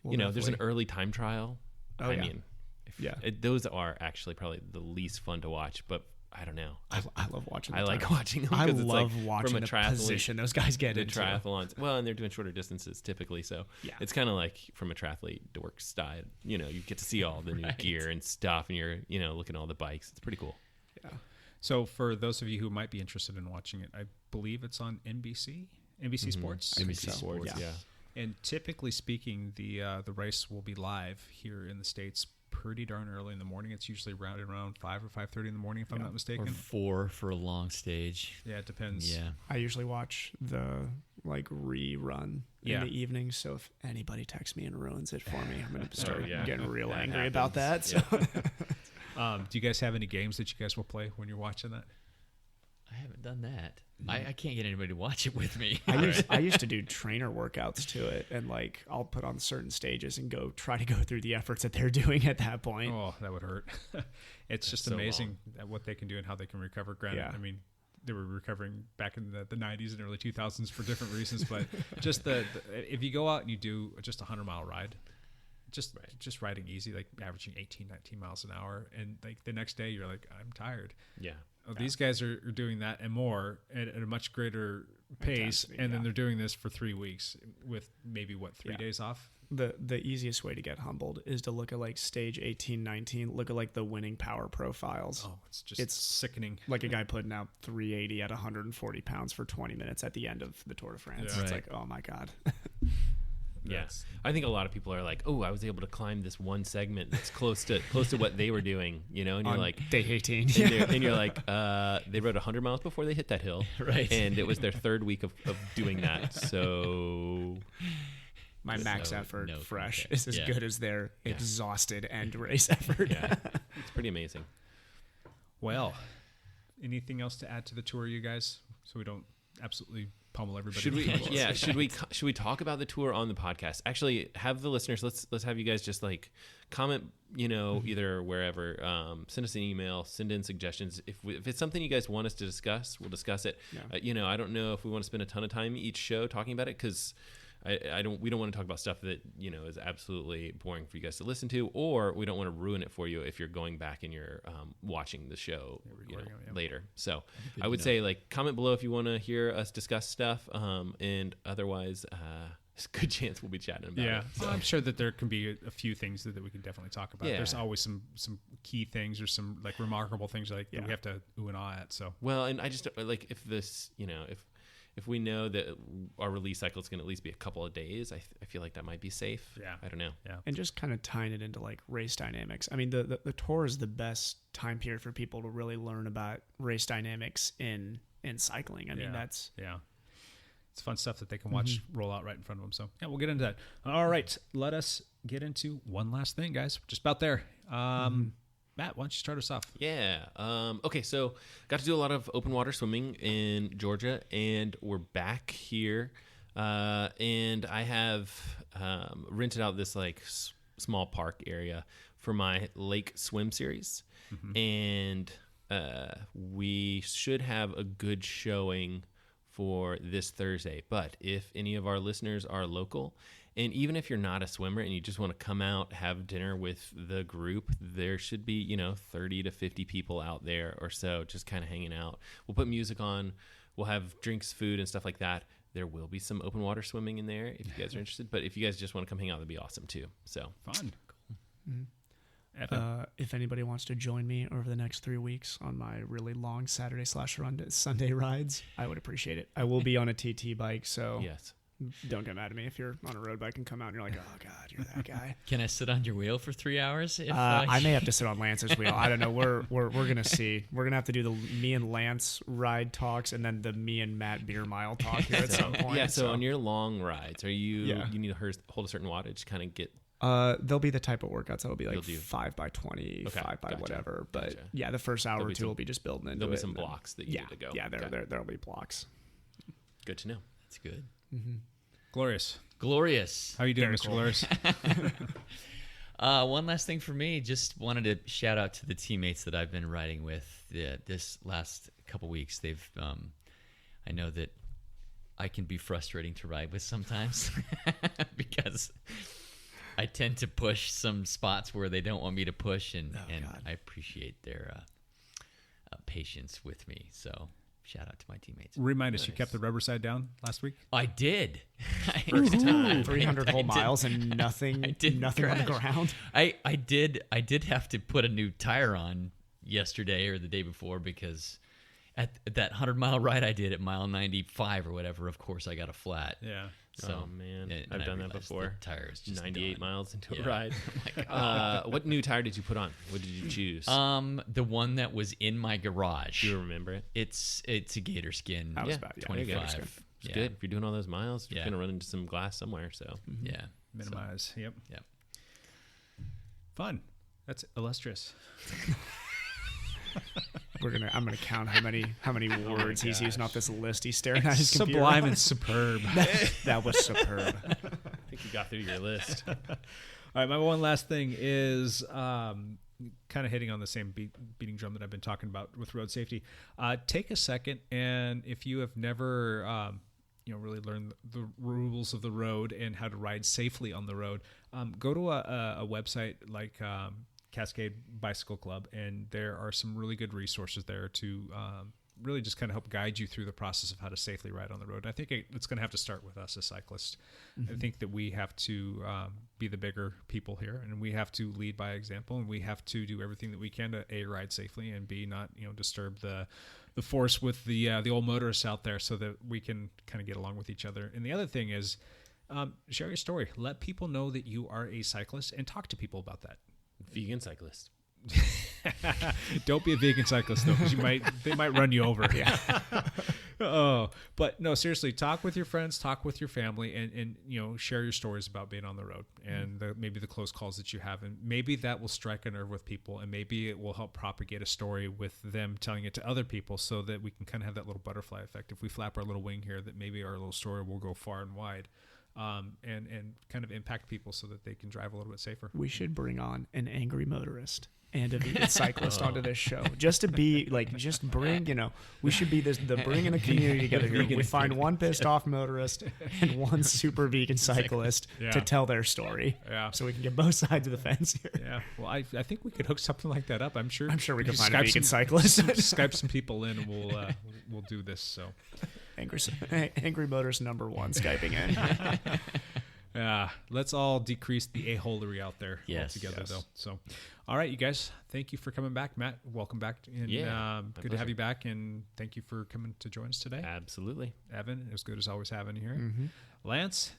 We'll there's an definitely- early time trial. Oh, I yeah. mean, those are actually probably the least fun to watch. But I don't know. I love watching. I like watching them. I 'cause it's love like watching from a the triathlete, position those guys get the into. triathlons. Well, and they're doing shorter distances typically, so it's kind of like from a triathlete dork style. You know, you get to see all the new gear and stuff, and you're looking at all the bikes. It's pretty cool. Yeah. So for those of you who might be interested in watching it, I believe it's on NBC Sports. NBC Sports, yeah. And typically speaking, the race will be live here in the States pretty darn early in the morning. It's usually around 5 or 5:30 in the morning, if I'm not mistaken. Or 4 for a long stage. Yeah, it depends. Yeah. I usually watch the rerun in the evening. So if anybody texts me and ruins it for me, I'm going to start getting real angry about that. So. Do you guys have any games that you guys will play when you're watching that? I haven't done that. I can't get anybody to watch it with me. I used to do trainer workouts to it, and like I'll put on certain stages and try to go through the efforts that they're doing at that point. Oh, that would hurt. It's just amazing at what they can do and how they can recover. Granted, I mean, they were recovering back in the 90s and early 2000s for different reasons, but just if you go out and you do just a 100-mile ride, just riding easy, like averaging 18, 19 miles an hour, and like the next day you're like, I'm tired. Yeah. These guys are doing that and more at a much greater pace, and then they're doing this for 3 weeks with maybe 3 days off. The easiest way to get humbled is to look at like stage 18, 19, look at like the winning power profiles. Oh, it's sickening. Like a guy putting out 380 at 140 pounds for 20 minutes at the end of the Tour de France. It's like, oh my God. Yes, I think a lot of people are like, "Oh, I was able to climb this one segment that's close to what they were doing," and you're like, day 18, and you're like, they rode 100 miles before they hit that hill, right? And it was their third week of doing that, so my max effort fresh is as good as their exhausted end race effort. It's pretty amazing. Well, anything else to add to the tour, you guys, so we don't absolutely pummel everybody? Should we talk about the tour on the podcast? Actually, have the listeners, let's have you guys just like comment, either wherever, send us an email, send in suggestions. If it's something you guys want us to discuss, we'll discuss it. I don't know if we want to spend a ton of time each show talking about it, because we don't want to talk about stuff that is absolutely boring for you guys to listen to, or we don't want to ruin it for you if you're going back and you're watching the show later. So I would say like comment below if you want to hear us discuss stuff, and otherwise there's a good chance we'll be chatting about it. So. I'm sure that there can be a few things that we can definitely talk about. There's always some key things or some like remarkable things that we have to ooh and ah at. So and I just like if this if we know that our release cycle is going to at least be a couple of days, I feel like that might be safe. Yeah. I don't know. Yeah. And just kind of tying it into like race dynamics. I mean, the tour is the best time period for people to really learn about race dynamics in cycling. I mean, that's... Yeah. It's fun stuff that they can watch roll out right in front of them. So, we'll get into that. All right. Let us get into one last thing, guys. Just about there. Matt, why don't you start us off? Yeah. Okay, so got to do a lot of open water swimming in Georgia, and we're back here. And I have rented out this like small park area for my lake swim series. And we should have a good showing for this Thursday. But if any of our listeners are local, and even if you're not a swimmer and you just want to come out, have dinner with the group, there should be, 30 to 50 people out there or so just kind of hanging out. We'll put music on. We'll have drinks, food, and stuff like that. There will be some open water swimming in there if you guys are interested. But if you guys just want to come hang out, that'd be awesome too. So fun. If anybody wants to join me over the next 3 weeks on my really long Saturday/Sunday rides, I would appreciate it. I will be on a TT bike, so yes. Don't get mad at me if you're on a road bike and come out and you're like, oh God, you're that guy. Can I sit on your wheel for 3 hours? I may have to sit on Lance's wheel. I don't know. We're gonna see. We're gonna have to do the me and Lance ride talks and then the me and Matt beer mile talk here at some point. Yeah. So on your long rides, are you need to hold a certain wattage, kind of get. There'll be the type of workouts that'll be like 5 by 20, 5 by whatever. But the first hour or two will be just building into it. There'll be some blocks that you need to go. Yeah, there'll be blocks. Good to know. That's good. Glorious. How are you doing, Mr. Glorious? One last thing for me. Just wanted to shout out to the teammates that I've been riding with this last couple weeks. They've, I know that I can be frustrating to ride with sometimes because I tend to push some spots where they don't want me to push, and I appreciate patience with me. So shout out to my teammates. Remind us, you kept the rubber side down last week? I did. First time. 300 whole miles and nothing on the ground. I did have to put a new tire on yesterday or the day before, because at that 100-mile ride I did at mile 95 or whatever, of course I got a flat. Yeah. So, man, I've done that before. The tire is just 98 done. miles into a ride. What new tire did you put on? What did you choose? The one that was in my garage. Do you remember it? It's a gator skin. That was bad. 25. It's good. If you're doing all those miles, you're gonna run into some glass somewhere. So yeah, minimize. Yep. Fun. That's illustrious. I'm gonna count how many words he's using off this list. He's staring at his computer. Sublime and superb. That was superb. I think you got through your list. All right, my one last thing is kind of hitting on the same beating drum that I've been talking about with road safety. Take a second, and if you have never really learned the rules of the road and how to ride safely on the road, go to a website like Cascade Bicycle Club, and there are some really good resources there to really just kind of help guide you through the process of how to safely ride on the road. I think it's going to have to start with us as cyclists. I think that we have to be the bigger people here, and we have to lead by example, and we have to do everything that we can to A, ride safely, and B, not disturb the force with the old motorists out there, so that we can kind of get along with each other. And the other thing is, share your story. Let people know that you are a cyclist, and talk to people about that. Vegan cyclist. Don't be a vegan cyclist though, because they might run you over. Yeah. But no, seriously, talk with your friends, talk with your family, and share your stories about being on the road and maybe the close calls that you have, and maybe that will strike a nerve with people, and maybe it will help propagate a story with them telling it to other people, so that we can kind of have that little butterfly effect. If we flap our little wing here, that maybe our little story will go far and wide. And kind of impact people so that they can drive a little bit safer. We should bring on an angry motorist and a vegan cyclist onto this show, just to be like, just bring, we should be the bringing the community together here. We find one pissed off motorist and one super vegan cyclist to tell their story. Yeah. So we can get both sides of the fence here. Yeah. Well, I think we could hook something like that up. I'm sure we can find a vegan cyclist. Skype some people in, and we'll do this. So. Angry Motorist number 1 Skyping in. Yeah, let's all decrease the a-holery out there altogether, though. So, all right, you guys, thank you for coming back. Matt, welcome back. And, good to have you back, and thank you for coming to join us today. Absolutely. Evan, it was good as always having you here. Lance.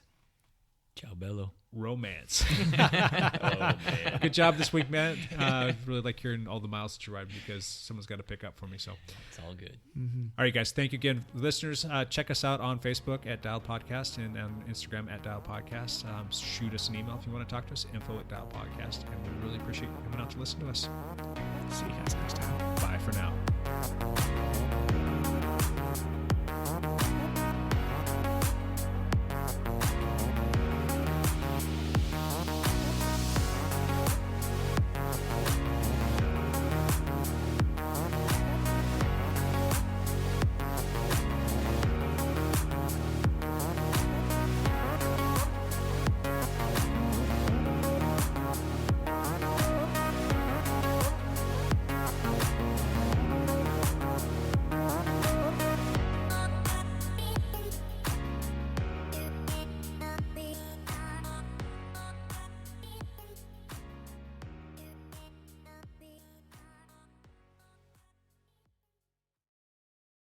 Ciao, bello. Romance. Man. Good job this week, man. Really like hearing all the miles that you ride, because someone's got to pick up for me. So it's all good. All right, guys. Thank you again, listeners. Check us out on Facebook at Dialed Podcast, and on Instagram at Dialed Podcast. Shoot us an email if you want to talk to us. info@dialedpodcast. And we really appreciate you coming out to listen to us. See you guys next time. Bye for now.